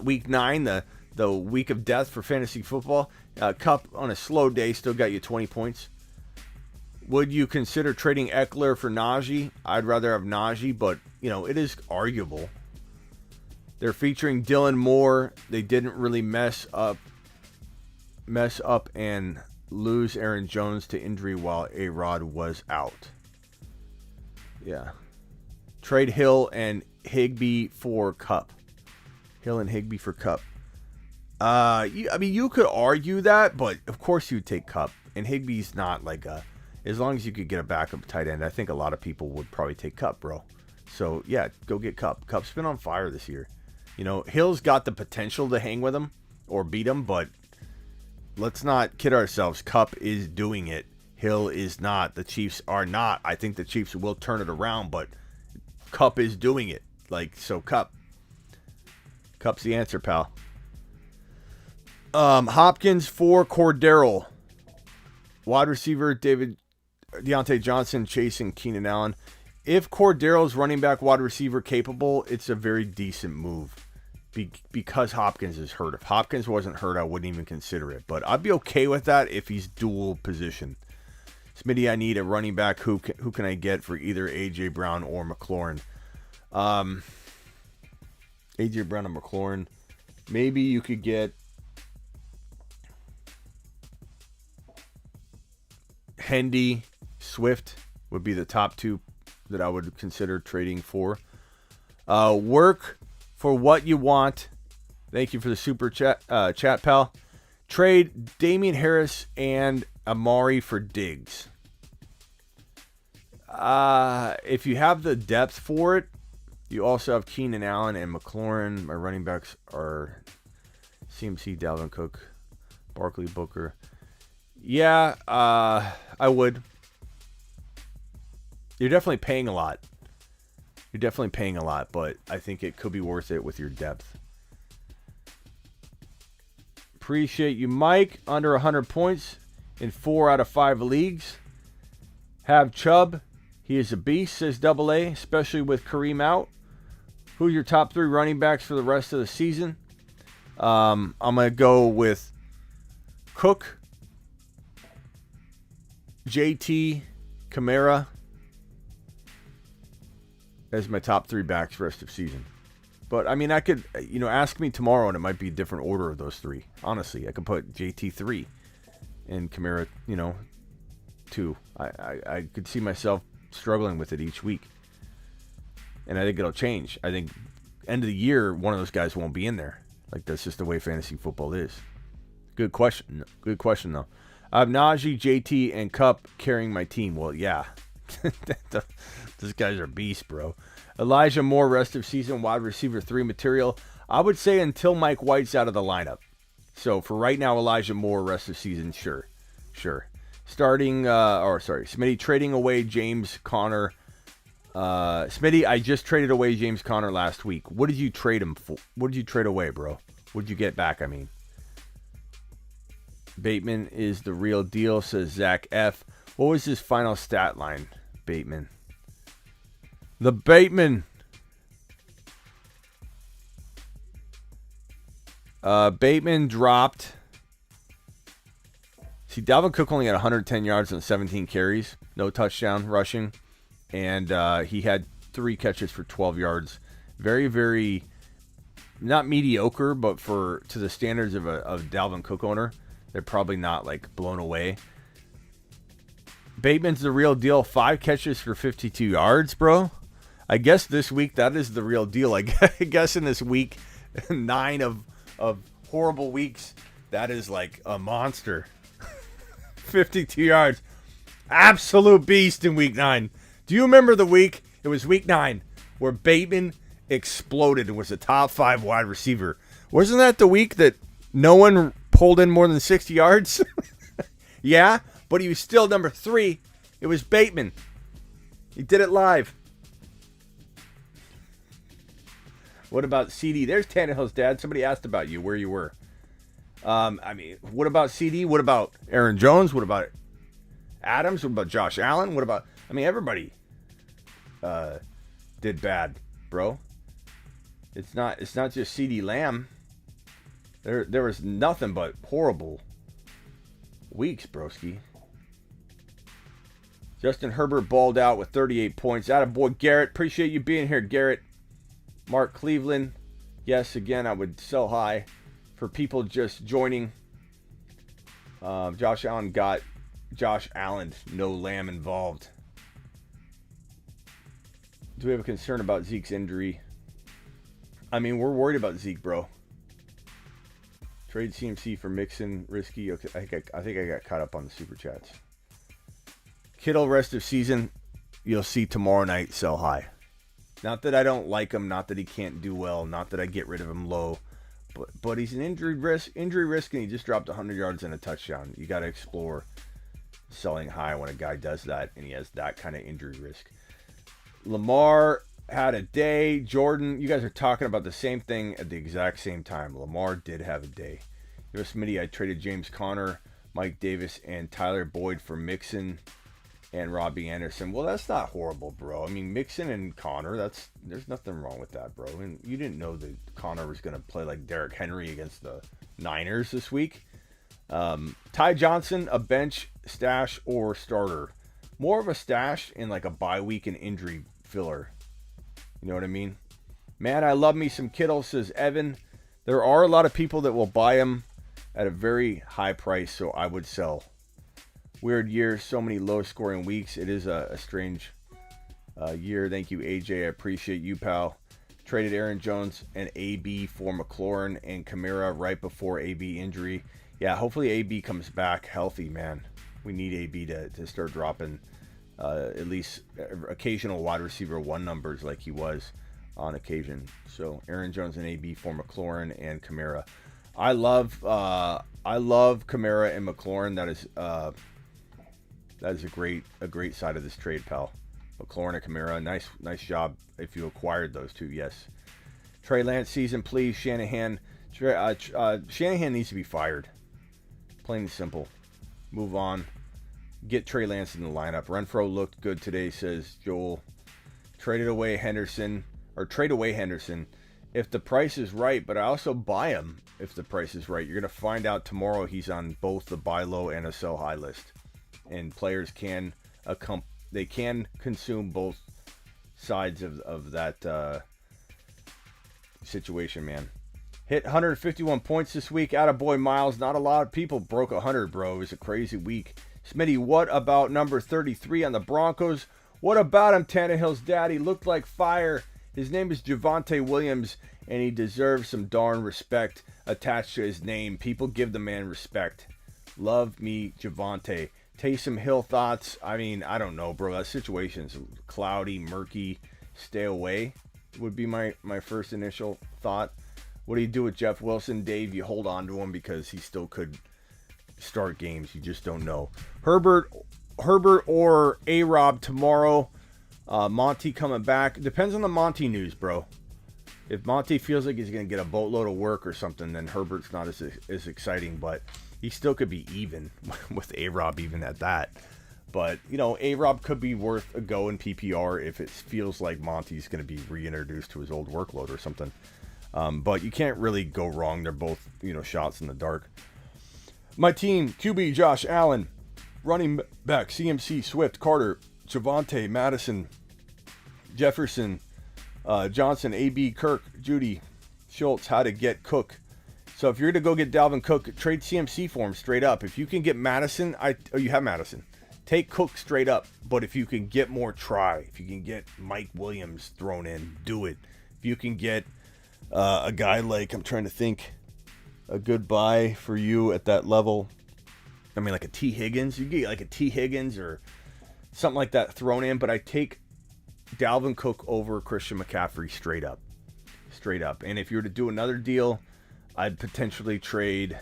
week 9, the week of death for fantasy football. Cup on a slow day still got you 20 points. Would you consider trading Eckler for Najee? I'd rather have Najee, but it is arguable. They're featuring Dylan Moore. They didn't really mess up and lose Aaron Jones to injury while A-Rod was out. Yeah. Trade Hill and Higbee for Cup. Hill and Higbee for Cup. You could argue that, but of course you'd take Cup. And Higbee's not like as long as you could get a backup tight end, I think a lot of people would probably take Cup, bro. So, yeah, go get Cup. Cup's been on fire this year. Hill's got the potential to hang with him or beat him, but let's not kid ourselves. Cup is doing it. Hill is not. The Chiefs are not. I think the Chiefs will turn it around, but Cup is doing it. So Cup. Cup's the answer, pal. Hopkins for Cordero. Wide receiver, Deontay Johnson chasing Keenan Allen. If Cordero's running back wide receiver capable, it's a very decent move because Hopkins is hurt. If Hopkins wasn't hurt, I wouldn't even consider it. But I'd be okay with that if he's dual position. Smitty, I need a running back. Who can I get for either A.J. Brown or McLaurin? A.J. Brown and McLaurin. Maybe you could get Hendy, Swift would be the top two that I would consider trading for. Work for what you want. Thank you for the super chat, pal. Trade Damian Harris and Amari for Diggs. If you have the depth for it, you also have Keenan Allen and McLaurin. My running backs are CMC, Dalvin Cook, Barkley, Booker. Yeah, I would. You're definitely paying a lot. But I think it could be worth it with your depth. Appreciate you, Mike. Under 100 points in 4 out of 5 leagues. Have Chubb. He is a beast, says AA, especially with Kareem out. Who are your top 3 running backs for the rest of the season? I'm going to go with Cook, JT, Kamara as my top 3 backs rest of season. But, I could, ask me tomorrow and it might be a different order of those 3. Honestly, I could put JT 3 and Kamara, 2. I could see myself struggling with it each week. And I think it'll change. I think end of the year, one of those guys won't be in there. That's just the way fantasy football is. Good question, though. I have Najee, JT, and Cup carrying my team. Well, yeah. Those guys are beasts, bro. Elijah Moore, rest of season, wide receiver 3 material. I would say until Mike White's out of the lineup. So, for right now, Elijah Moore, rest of season, sure. Smitty trading away James Conner. Smitty, I just traded away James Conner last week. What did you trade him for? What did you trade away, bro? What did you get back, Bateman is the real deal, says Zach F. What was his final stat line, Bateman? The Bateman. Bateman dropped. See, Dalvin Cook only had 110 yards and 17 carries. No touchdown rushing. And he had 3 catches for 12 yards. Very, very, not mediocre, but to the standards of a Dalvin Cook owner, they're probably not blown away. Bateman's the real deal. 5 catches for 52 yards, bro. I guess this week that is the real deal. I guess in this week 9 of horrible weeks, that is a monster. 52 yards. Absolute beast in week 9. Do you remember the week? It was week 9 where Bateman exploded and was a top 5 wide receiver. Wasn't that the week that no one pulled in more than 60 yards? Yeah, but he was still number 3. It was Bateman. He did it live. What about CD? There's Tannehill's dad. Somebody asked about you, where you were. What about CD? What about Aaron Jones? What about Adams? What about Josh Allen? What about, everybody. did bad, bro. It's not just CeeDee Lamb. There was nothing but horrible weeks, broski. Justin Herbert balled out with 38 points. Attaboy, Garrett. Appreciate you being here, Garrett. Mark Cleveland. Yes, again, I would sell high for people just joining. Josh Allen, no Lamb involved. Do we have a concern about Zeke's injury? I mean, we're worried about Zeke, bro. Trade CMC for Mixon, risky. Okay, I think I got caught up on the super chats. Kittle rest of season, you'll see tomorrow night sell high. Not that I don't like him, not that he can't do well, not that I get rid of him low, but he's an injury risk, and he just dropped 100 yards and a touchdown. You got to explore selling high when a guy does that and he has that kind of injury risk. Lamar had a day. Jordan, you guys are talking about the same thing at the exact same time. Lamar did have a day. Smitty, I traded James Conner, Mike Davis, and Tyler Boyd for Mixon and Robbie Anderson. Well, that's not horrible, bro. I mean, Mixon and Connor, there's nothing wrong with that, bro. And you didn't know that Connor was going to play like Derrick Henry against the Niners this week. Ty Johnson, a bench, stash, or starter. More of a stash in like a bye week and injury filler. You know what I mean? Man, I love me some Kittle, says Evan. There are a lot of people that will buy him at a very high price, so I would sell. Weird year, so many low-scoring weeks. It is a strange year. Thank you, AJ. I appreciate you, pal. Traded Aaron Jones and AB for McLaurin and Kamara right before AB injury. Yeah, hopefully AB comes back healthy, man. We need AB to start dropping at least occasional wide receiver 1 numbers like he was on occasion. So Aaron Jones and AB for McLaurin and Kamara. I love Kamara and McLaurin. That is a great side of this trade, pal. McLaurin and Kamara, nice job if you acquired those two. Yes. Trey Lance season, please. Shanahan needs to be fired. Plain and simple. Move on. Get Trey Lance in the lineup. Renfro looked good today, says Joel. Trade away Henderson if the price is right, but I also buy him if the price is right. You're going to find out tomorrow he's on both the buy low and a sell high list. And players can consume both sides of that situation, man. Hit 151 points this week. Attaboy, Miles. Not a lot of people broke 100, bro. It was a crazy week. Smitty, what about number 33 on the Broncos? What about him? Tannehill's daddy looked like fire. His name is Javonte Williams, and he deserves some darn respect attached to his name. People give the man respect. Love me, Javonte. Taysom Hill thoughts. I mean, I don't know, bro. That situation's cloudy, murky. Stay away would be my first initial thought. What do you do with Jeff Wilson? Dave, you hold on to him because he still could start games. You just don't know. Herbert or A-Rob tomorrow. Monty coming back. Depends on the Monty news, bro. If Monty feels like he's going to get a boatload of work or something, then Herbert's not as exciting, but he still could be even with A-Rob even at that. But, you know, A-Rob could be worth a go in PPR if it feels like Monty's going to be reintroduced to his old workload or something. But you can't really go wrong. They're both, shots in the dark. My team, QB, Josh Allen. Running back, CMC, Swift, Carter, Javonte, Madison, Jefferson, Johnson, AB, Kirk, Judy, Schultz. How to get Cook. So if you're to go get Dalvin Cook, trade CMC for him straight up. If you can get Madison, you have Madison. Take Cook straight up. But if you can get more, try. If you can get Mike Williams thrown in, do it. If you can get a guy like, I'm trying to think, a good buy for you at that level. I mean, like a T. Higgins. You get like a T. Higgins or something like that thrown in. But I take Dalvin Cook over Christian McCaffrey straight up. Straight up. And if you were to do another deal, I'd potentially trade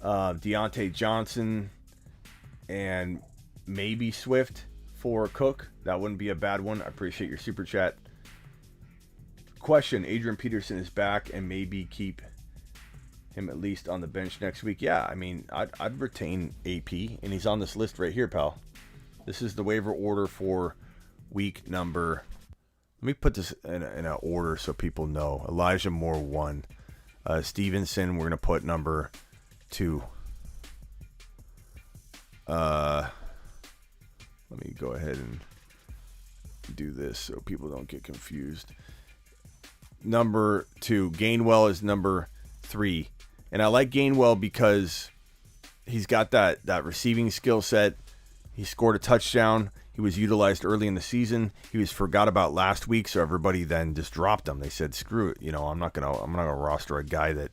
Deontay Johnson and maybe Swift for Cook. That wouldn't be a bad one. I appreciate your super chat. Question, Adrian Peterson is back and maybe keep him at least on the bench next week. Yeah, I mean, I'd retain AP, and he's on this list right here, pal. This is the waiver order for week number Let me put this in an order so people know. Elijah Moore 1. Stevenson, we're going to put number 2. Let me go ahead and do this so people don't get confused. Number 2. Gainwell is number 3. And I like Gainwell because he's got that receiving skill set. He scored a touchdown. He was utilized early in the season. He was forgot about last week, so everybody then just dropped him. They said, "Screw it, I'm not gonna roster a guy that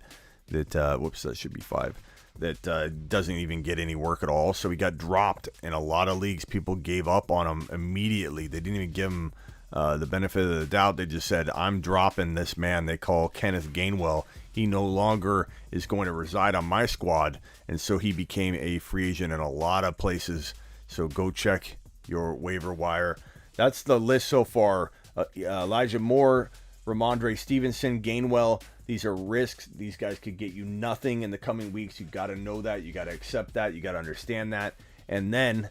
that should be 5 that doesn't even get any work at all." So he got dropped in a lot of leagues. People gave up on him immediately. They didn't even give him the benefit of the doubt. They just said, "I'm dropping this man." They call Kenneth Gainwell. He no longer is going to reside on my squad, and so he became a free agent in a lot of places. So go check your waiver wire. That's the list so far. Elijah Moore, Rhamondre Stevenson, Gainwell. These are risks. These guys could get you nothing in the coming weeks. You got to know that. You got to accept that. You got to understand that. And then,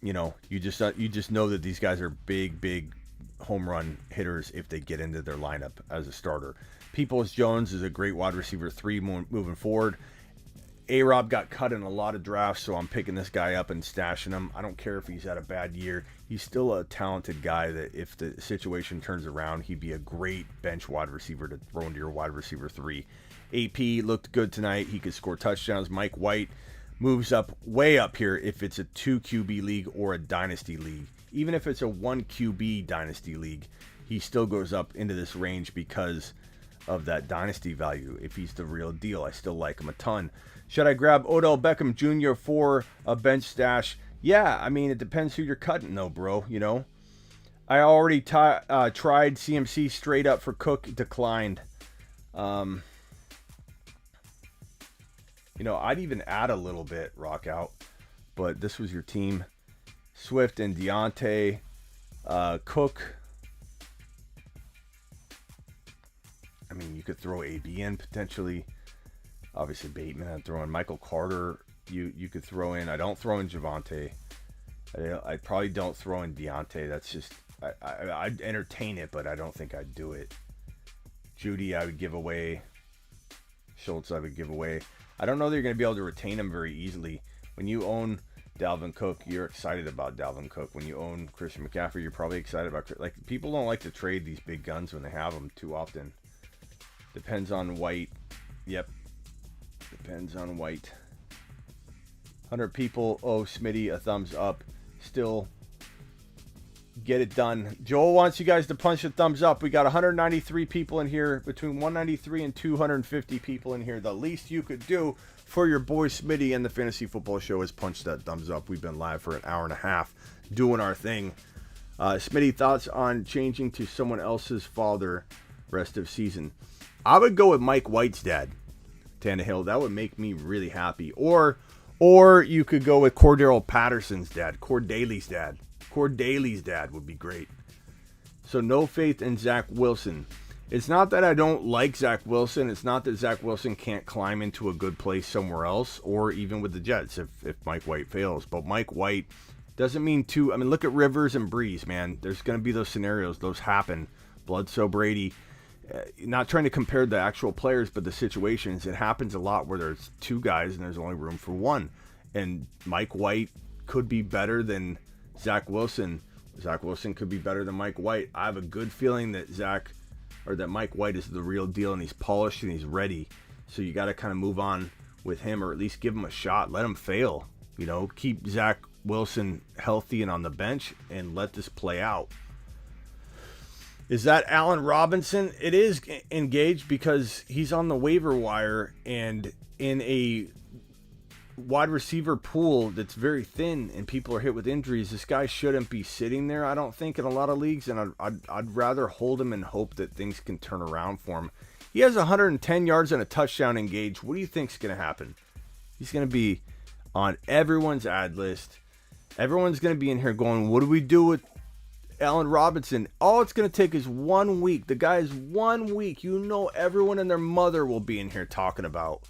you just know that these guys are big home run hitters if they get into their lineup as a starter. Peoples-Jones is a great wide receiver 3 moving forward. A-Rob got cut in a lot of drafts, so I'm picking this guy up and stashing him. I don't care if he's had a bad year. He's still a talented guy that if the situation turns around, he'd be a great bench wide receiver to throw into your wide receiver 3. AP looked good tonight. He could score touchdowns. Mike White moves up way up here if it's a 2 QB league or a dynasty league. Even if it's a 1 QB dynasty league, he still goes up into this range because of that dynasty value. If he's the real deal, I still like him a ton. Should I grab Odell Beckham Jr. for a bench stash? Yeah, I mean, it depends who you're cutting, though, bro. I already tried CMC straight up for Cook, declined. I'd even add a little bit, rock out. But this was your team. Swift and Deontay, Cook. I mean, you could throw AB in potentially. Obviously, Bateman. I'm throwing Michael Carter. You could throw in. I don't throw in Javonte. I probably don't throw in Deontay. That's just I'd entertain it, but I don't think I'd do it. Judy, I would give away. Schultz, I would give away. I don't know that you're going to be able to retain him very easily. When you own Dalvin Cook, you're excited about Dalvin Cook. When you own Christian McCaffrey, you're probably excited about. People don't like to trade these big guns when they have them too often. Depends on White. Yep. Depends on White. 100 people. Oh, Smitty, a thumbs up. Still get it done. Joel wants you guys to punch a thumbs up. We got 193 people in here. Between 193 and 250 people in here. The least you could do for your boy Smitty and the Fantasy Football Show is punch that thumbs up. We've been live for an hour and a half doing our thing. Smitty, thoughts on changing to someone else's father rest of season? I would go with Mike White's dad, Tannehill. That would make me really happy. Or you could go with Cordero Patterson's dad, Cordaly's dad. Cordaly's dad would be great. So no faith in Zach Wilson. It's not that I don't like Zach Wilson. It's not that Zach Wilson can't climb into a good place somewhere else or even with the Jets if Mike White fails. But Mike White doesn't mean to. I mean, look at Rivers and Breeze, man. There's going to be those scenarios. Those happen. Bledsoe, Brady. Not trying to compare the actual players, but the situations. It happens a lot where there's 2 guys and there's only room for 1. And Mike White could be better than Zach Wilson. Zach Wilson could be better than Mike White. I have a good feeling that Mike White is the real deal and he's polished and he's ready. So you got to kind of move on with him or at least give him a shot. Let him fail. Keep Zach Wilson healthy and on the bench and let this play out. Is that Allen Robinson? It is engaged because he's on the waiver wire and in a wide receiver pool that's very thin and people are hit with injuries. This guy shouldn't be sitting there, I don't think, in a lot of leagues, and I'd rather hold him and hope that things can turn around for him. He has 110 yards and a touchdown engaged. What do you think's going to happen? He's going to be on everyone's ad list. Everyone's going to be in here going, what do we do with Allen Robinson? All it's going to take is 1 week. The guy is 1 week. Everyone and their mother will be in here talking about,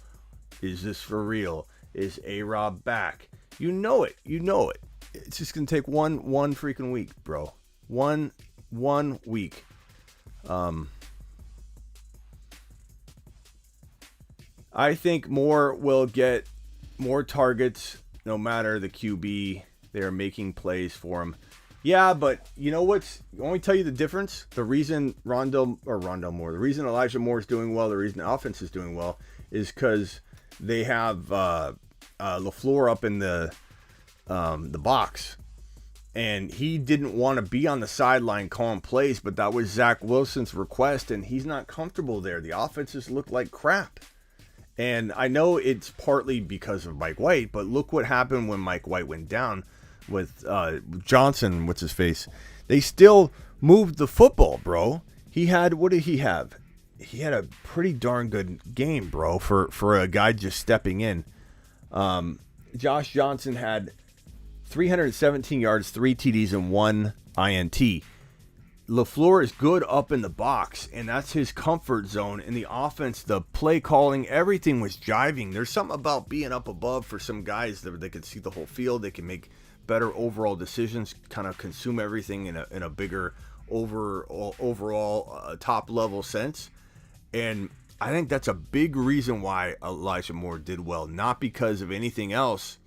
is this for real? Is A-Rob back? You know it. It's just going to take one freaking week, bro. 1 1 week. I think Moore will get more targets no matter the QB. They're making plays for him. Yeah, but you know what's... Let me tell you the difference. The reason the reason Elijah Moore is doing well, the reason the offense is doing well, is because they have LaFleur up in the box. And he didn't want to be on the sideline calling plays, but that was Zach Wilson's request, and he's not comfortable there. The offenses look like crap. And I know it's partly because of Mike White, but look what happened when Mike White went down with Johnson, what's his face. They still moved the football, bro. He had, what did he have? He had a pretty darn good game, bro, for a guy just stepping in. Josh Johnson had 317 yards, 3 TDs, and 1 INT. LaFleur is good up in the box, and that's his comfort zone. In the offense, the play calling, everything was jiving. There's something about being up above for some guys that they can see the whole field. They can make better overall decisions, kind of consume everything in a bigger overall top-level sense. And I think that's a big reason why Elijah Moore did well, not because of anything else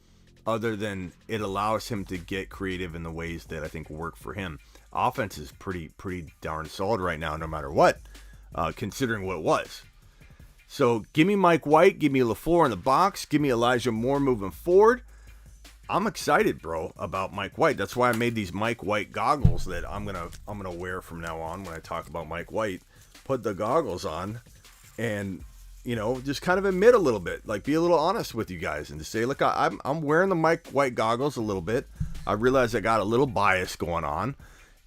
other than it allows him to get creative in the ways that I think work for him. Offense is pretty darn solid right now, no matter what, considering what it was. So give me Mike White, give me LaFleur in the box, give me Elijah Moore moving forward. I'm excited, bro, about Mike White. That's why I made these Mike White goggles that I'm gonna wear from now on when I talk about Mike White. Put the goggles on, and just kind of admit a little bit, like be a little honest with you guys, and just say, look, I'm wearing the Mike White goggles a little bit. I realize I got a little bias going on.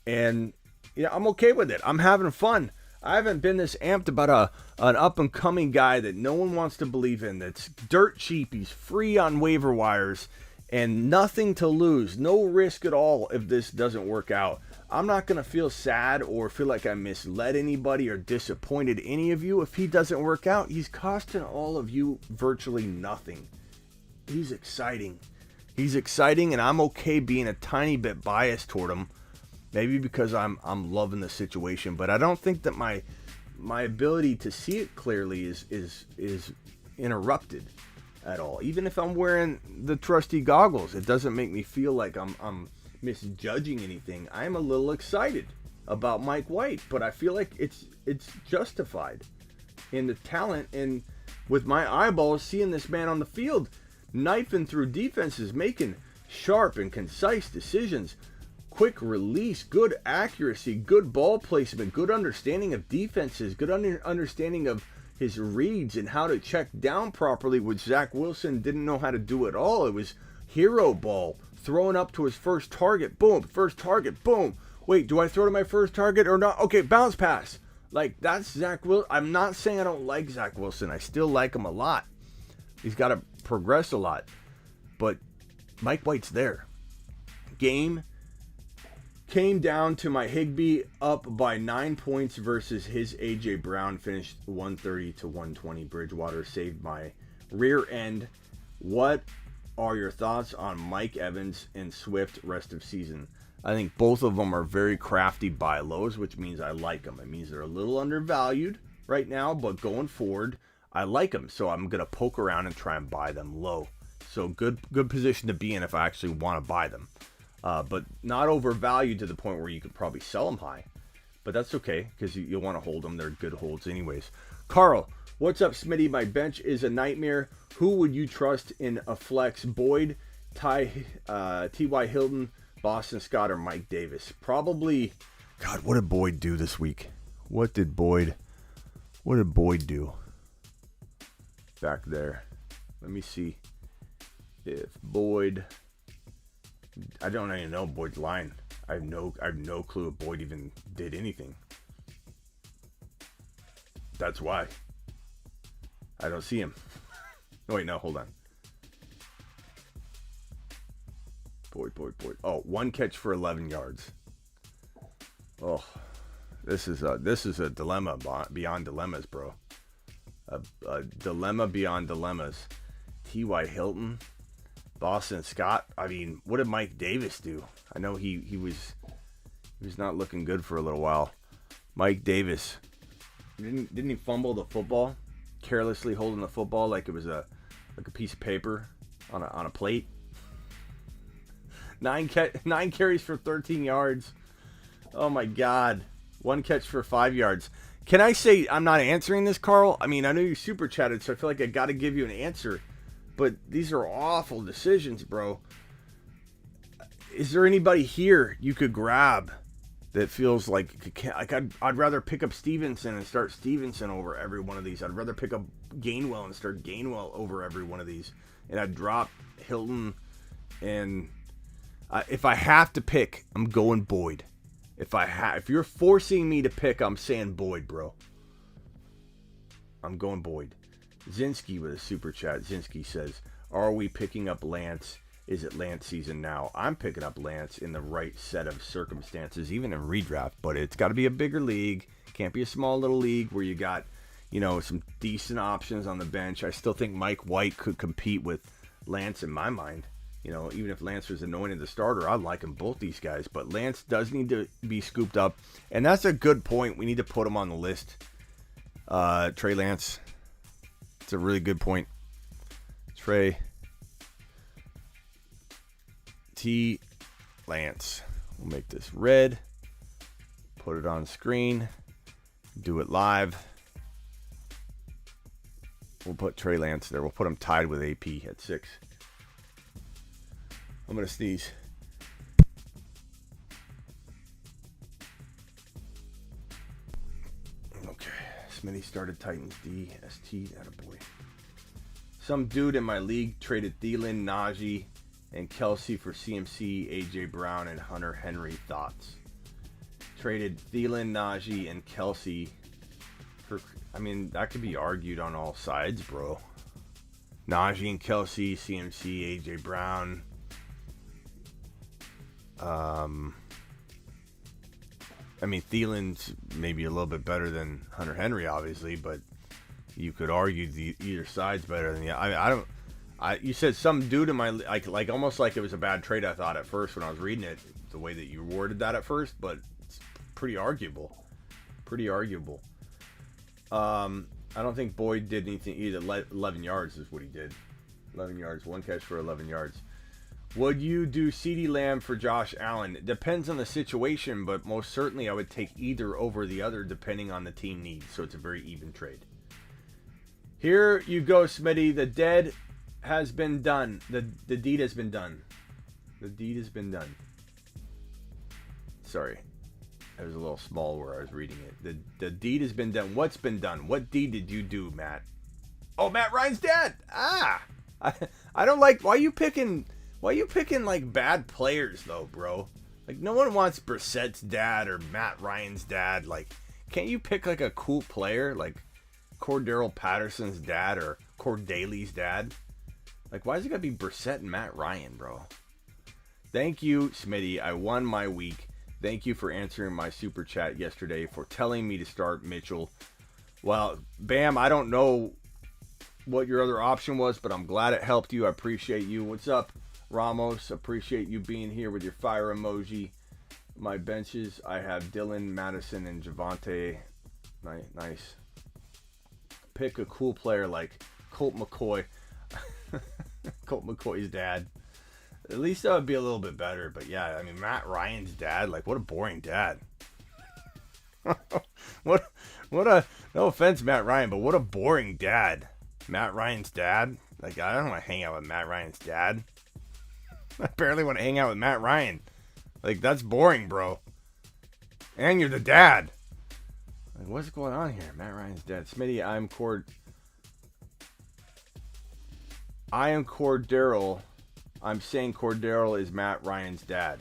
And I'm okay with it. I'm having fun. I haven't been this amped about an up-and-coming guy that no one wants to believe in, that's dirt cheap. He's free on waiver wires and nothing to lose. No risk at all if this doesn't work out. I'm not going to feel sad or feel like I misled anybody or disappointed any of you. If he doesn't work out, he's costing all of you virtually nothing. He's exciting. And I'm okay being a tiny bit biased toward him. Maybe because I'm loving the situation, but I don't think that my ability to see it clearly is interrupted at all. Even if I'm wearing the trusty goggles, it doesn't make me feel like I'm misjudging anything. I'm a little excited about Mike White, but I feel like it's justified in the talent and with my eyeballs seeing this man on the field, knifing through defenses, making sharp and concise decisions. Quick release, good accuracy, good ball placement, good understanding of defenses, good understanding of his reads and how to check down properly, which Zach Wilson didn't know how to do at all. It was hero ball, throwing up to his first target, boom, first target, boom. Wait, do I throw to my first target or not? Okay, bounce pass. Like, that's Zach Wilson. I'm not saying I don't like Zach Wilson. I still like him a lot. He's got to progress a lot. But Mike White's there. Game came down to my Higbee up by 9 points versus his A.J. Brown, finished 130 to 120. Bridgewater saved my rear end. What are your thoughts on Mike Evans and Swift rest of season? I think both of them are very crafty buy lows, which means I like them. It means they're a little undervalued right now, but going forward, I like them. So I'm going to poke around and try and buy them low. So good position to be in if I actually want to buy them. But not overvalued to the point where you could probably sell them high. But that's okay, because you'll want to hold them. They're good holds anyways. Carl, what's up, Smitty? My bench is a nightmare. Who would you trust in a flex? Boyd, T.Y. Hilton, Boston Scott, or Mike Davis? Probably... God, what did Boyd do this week? What did Boyd do? Back there. Let me see if Boyd... I don't even know Boyd's line. I have no clue if Boyd even did anything. That's why. I don't see him. Oh, wait, no, hold on. Boyd. Oh, 1 catch for 11 yards. Oh, this is a dilemma beyond dilemmas, bro. A dilemma beyond dilemmas. T.Y. Hilton, Boston Scott. I mean, what did Mike Davis do? I know he was He's not looking good for a little while. Mike Davis. Didn't he fumble the football? Carelessly holding the football like it was a piece of paper on a plate. 9 carries for 13 yards. Oh my God. 1 catch for 5 yards. Can I say I'm not answering this, Carl? I mean, I know you super chatted, so I feel like I got to give you an answer. But these are awful decisions, bro. Is there anybody here you could grab that feels like I'd rather pick up Stevenson and start Stevenson over every one of these. I'd rather pick up Gainwell and start Gainwell over every one of these. And I'd drop Hilton. And if I have to pick, I'm going Boyd. If you're forcing me to pick, I'm saying Boyd, bro. I'm going Boyd. Zinski with a super chat. Zinski says, are we picking up Lance? Is it Lance season now? I'm picking up Lance in the right set of circumstances, even in redraft, but it's got to be a bigger league. Can't be a small little league where you got, some decent options on the bench. I still think Mike White could compete with Lance in my mind. Even if Lance was anointed the starter, I like him both these guys, but Lance does need to be scooped up, and that's a good point. We need to put him on the list. Trey Lance. It's a really good point. Trey T. Lance. We'll make this red. Put it on screen. Do it live. We'll put Trey Lance there. We'll put him tied with AP at 6. I'm going to sneeze. Okay. Smitty started Titans D. ST. Attaboy. Some dude in my league traded Thielen, Najee, and Kelsey for CMC, AJ Brown, and Hunter Henry. Thoughts? Traded Thielen, Najee, and Kelsey for... that could be argued on all sides, bro. Najee and Kelsey, CMC, AJ Brown. Thielen's maybe a little bit better than Hunter Henry, obviously, but you could argue either side's better than the... You said some dude in my like almost like it was a bad trade. I thought at first when I was reading it, the way that you worded that at first, but it's pretty arguable. I don't think Boyd did anything either. 11 yards is what he did. 11 yards, 1 catch for 11 yards. Would you do CeeDee Lamb for Josh Allen? It depends on the situation, but most certainly I would take either over the other depending on the team needs. So it's a very even trade. Here you go, Smitty. The deed has been done. The deed has been done. The deed has been done. Sorry. It was a little small where I was reading it. The deed has been done. What's been done? What deed did you do, Matt? Oh, Matt Ryan's dad. I don't like... Why are you picking like bad players though, bro? Like no one wants Brissett's dad or Matt Ryan's dad. Like, can't you pick like a cool player like Cordero Patterson's dad or Cordaly's dad? Like, why is it gotta be Brissett and Matt Ryan, bro? Thank you, Smitty. I won my week. Thank you for answering my super chat yesterday, for telling me to start Mitchell. Well, Bam, I don't know what your other option was, but I'm glad it helped you. I appreciate you. What's up, Ramos? Appreciate you being here with your fire emoji. My benches, I have Dylan, Madison, and Javonte. Nice. Pick a cool player like Colt McCoy. Colt McCoy's dad. At least that would be a little bit better. But yeah, Matt Ryan's dad, like what a boring dad. what a, no offense, Matt Ryan, but what a boring dad. Matt Ryan's dad. Like, I don't want to hang out with Matt Ryan's dad. I barely want to hang out with Matt Ryan. Like, that's boring, bro. And you're the dad. Like, what's going on here? Matt Ryan's dad. Smitty, I am Cordero. I'm saying Cordero is Matt Ryan's dad.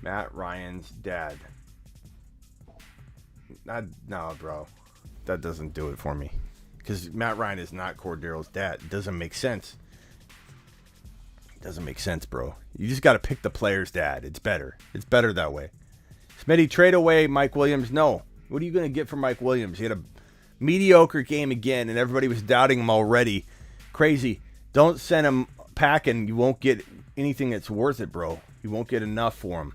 Matt Ryan's dad. No, bro. That doesn't do it for me. Because Matt Ryan is not Cordero's dad. It doesn't make sense. It doesn't make sense, bro. You just got to pick the player's dad. It's better. It's better that way. Smitty, trade away Mike Williams. No. What are you going to get from Mike Williams? He had a mediocre game again, and everybody was doubting him already. Crazy. Don't send him packing. You won't get anything that's worth it, bro. You won't get enough for him.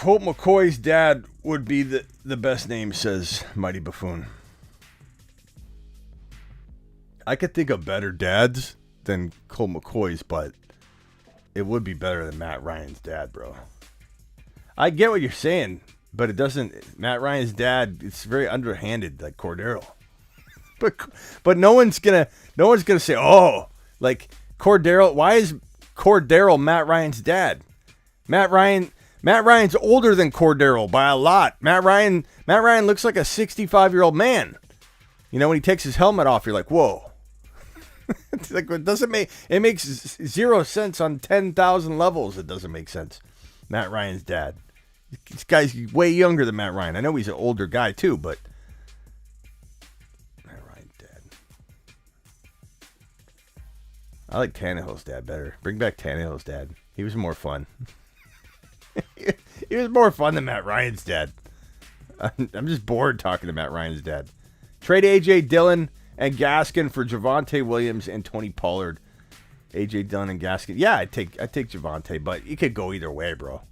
Colt McCoy's dad would be the best name, says Mighty Buffoon. I could think of better dads than Colt McCoy's, but it would be better than Matt Ryan's dad, bro. I get what you're saying, but it doesn't. Matt Ryan's dad, it's very underhanded, like Cordero. But no one's gonna say, oh, like Cordero. Why is Cordero Matt Ryan's dad? Matt Ryan's older than Cordero by a lot. Matt Ryan looks like a 65-year-old man. You know, when he takes his helmet off, you're like, whoa. It's like it makes zero sense on 10,000 levels. It doesn't make sense. Matt Ryan's dad. This guy's way younger than Matt Ryan. I know he's an older guy too, but Matt Ryan's dad. I like Tannehill's dad better. Bring back Tannehill's dad. He was more fun. He was more fun than Matt Ryan's dad. I'm just bored talking to Matt Ryan's dad. Trade A.J. Dillon and Gaskin for Javonte Williams and Tony Pollard. A.J. Dillon and Gaskin. Yeah, I take Javonte, but you could go either way, bro.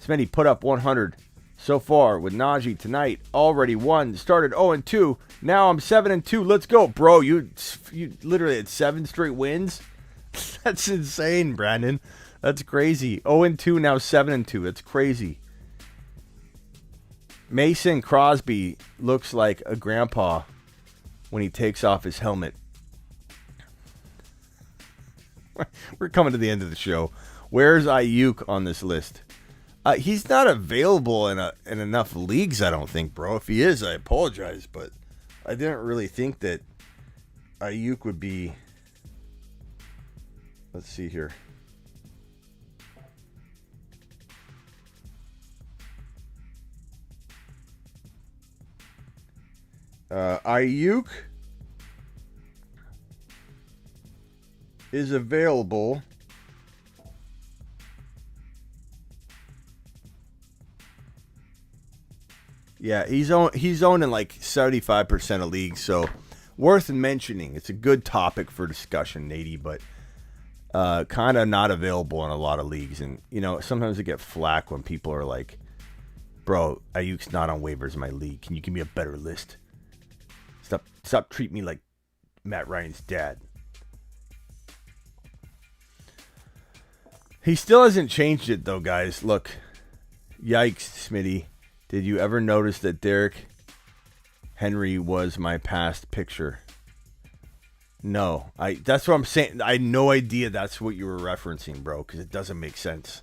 Smitty put up 100 so far with Najee tonight. Already won. Started 0-2. Now I'm 7-2. Let's go, bro. You literally had 7 straight wins. That's insane, Brandon. That's crazy. 0-2, now 7-2. That's crazy. Mason Crosby looks like a grandpa when he takes off his helmet. We're coming to the end of the show. Where's Ayuk on this list? He's not available in enough leagues, I don't think, bro. If he is, I apologize, but I didn't really think that Ayuk would be... Let's see here. Ayuk is available Yeah, he's owned in like 75% of leagues, so worth mentioning. It's a good topic for discussion, Nady, but kind of not available in a lot of leagues. And, you know, sometimes I get flack when people are like, bro, Ayuk's not on waivers in my league. Can you give me a better list? Stop treating me like Matt Ryan's dad. He still hasn't changed it, though, guys. Look, yikes, Smitty. Did you ever notice that Derrick Henry was my past picture? No. That's what I'm saying. I had no idea that's what you were referencing, bro, because it doesn't make sense.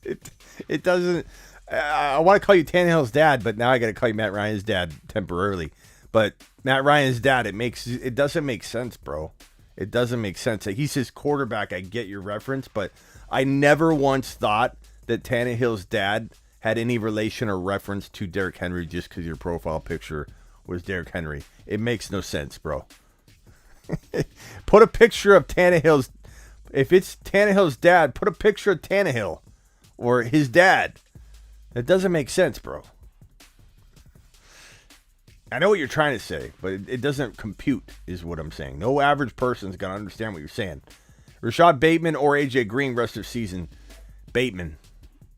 It doesn't. I want to call you Tannehill's dad, but now I got to call you Matt Ryan's dad temporarily. But Matt Ryan's dad, it doesn't make sense, bro. It doesn't make sense. He's his quarterback. I get your reference, but I never once thought that Tannehill's dad had any relation or reference to Derrick Henry just because your profile picture was Derrick Henry. It makes no sense, bro. Put a picture of Tannehill's... If it's Tannehill's dad, put a picture of Tannehill or his dad. That doesn't make sense, bro. I know what you're trying to say, but it doesn't compute, is what I'm saying. No average person's going to understand what you're saying. Rashad Bateman or AJ Green rest of season. Bateman.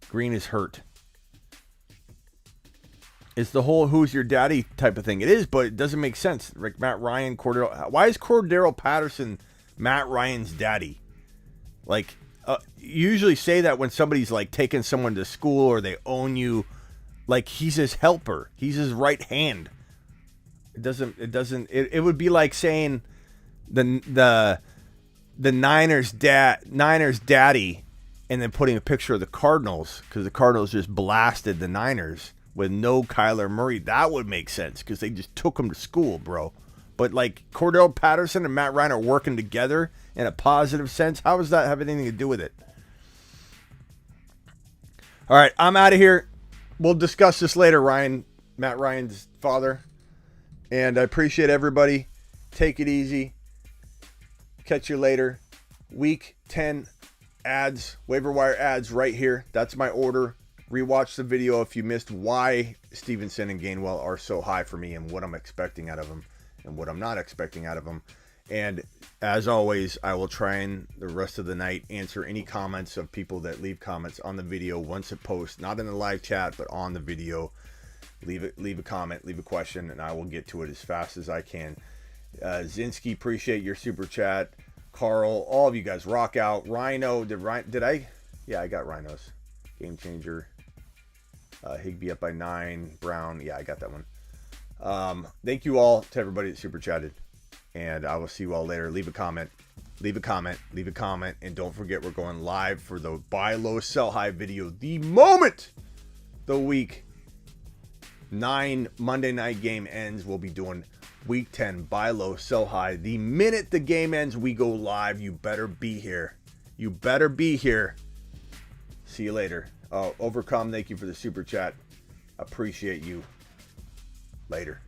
Green is hurt. It's the whole who's your daddy type of thing. It is, but it doesn't make sense. Like Matt Ryan, Cordero. Why is Cordero Patterson Matt Ryan's daddy? Like, you usually say that when somebody's like taking someone to school or they own you. Like, he's his helper. He's his right hand. It would be like saying the Niners daddy and then putting a picture of the Cardinals because the Cardinals just blasted the Niners with no Kyler Murray. That would make sense because they just took him to school, bro. But like Cordell Patterson and Matt Ryan are working together in a positive sense. How does that have anything to do with it? All right, I'm out of here. We'll discuss this later, Ryan, Matt Ryan's father. And I appreciate everybody. Take it easy. Catch you later. Week 10 ads, waiver wire ads right here. That's my order. Rewatch the video if you missed why Stevenson and Gainwell are so high for me and what I'm expecting out of them and what I'm not expecting out of them. And as always, I will try and the rest of the night answer any comments of people that leave comments on the video once it posts, not in the live chat, but on the video. Leave a comment, leave a question, and I will get to it as fast as I can. Zinski, appreciate your super chat. Carl, all of you guys, rock out. Rhino, did I? Yeah, I got Rhinos. Game changer. Higby up by 9. Brown, yeah, I got that one. Thank you all to everybody that super chatted. And I will see you all later. Leave a comment. Leave a comment. Leave a comment. And don't forget, we're going live for the buy low, sell high video. The moment the week 9 Monday night game ends, we'll be doing week 10 buy low, sell high. The minute the game ends, we go live. You better be here. You better be here. See you later. Overcome, thank you for the super chat. Appreciate you. Later.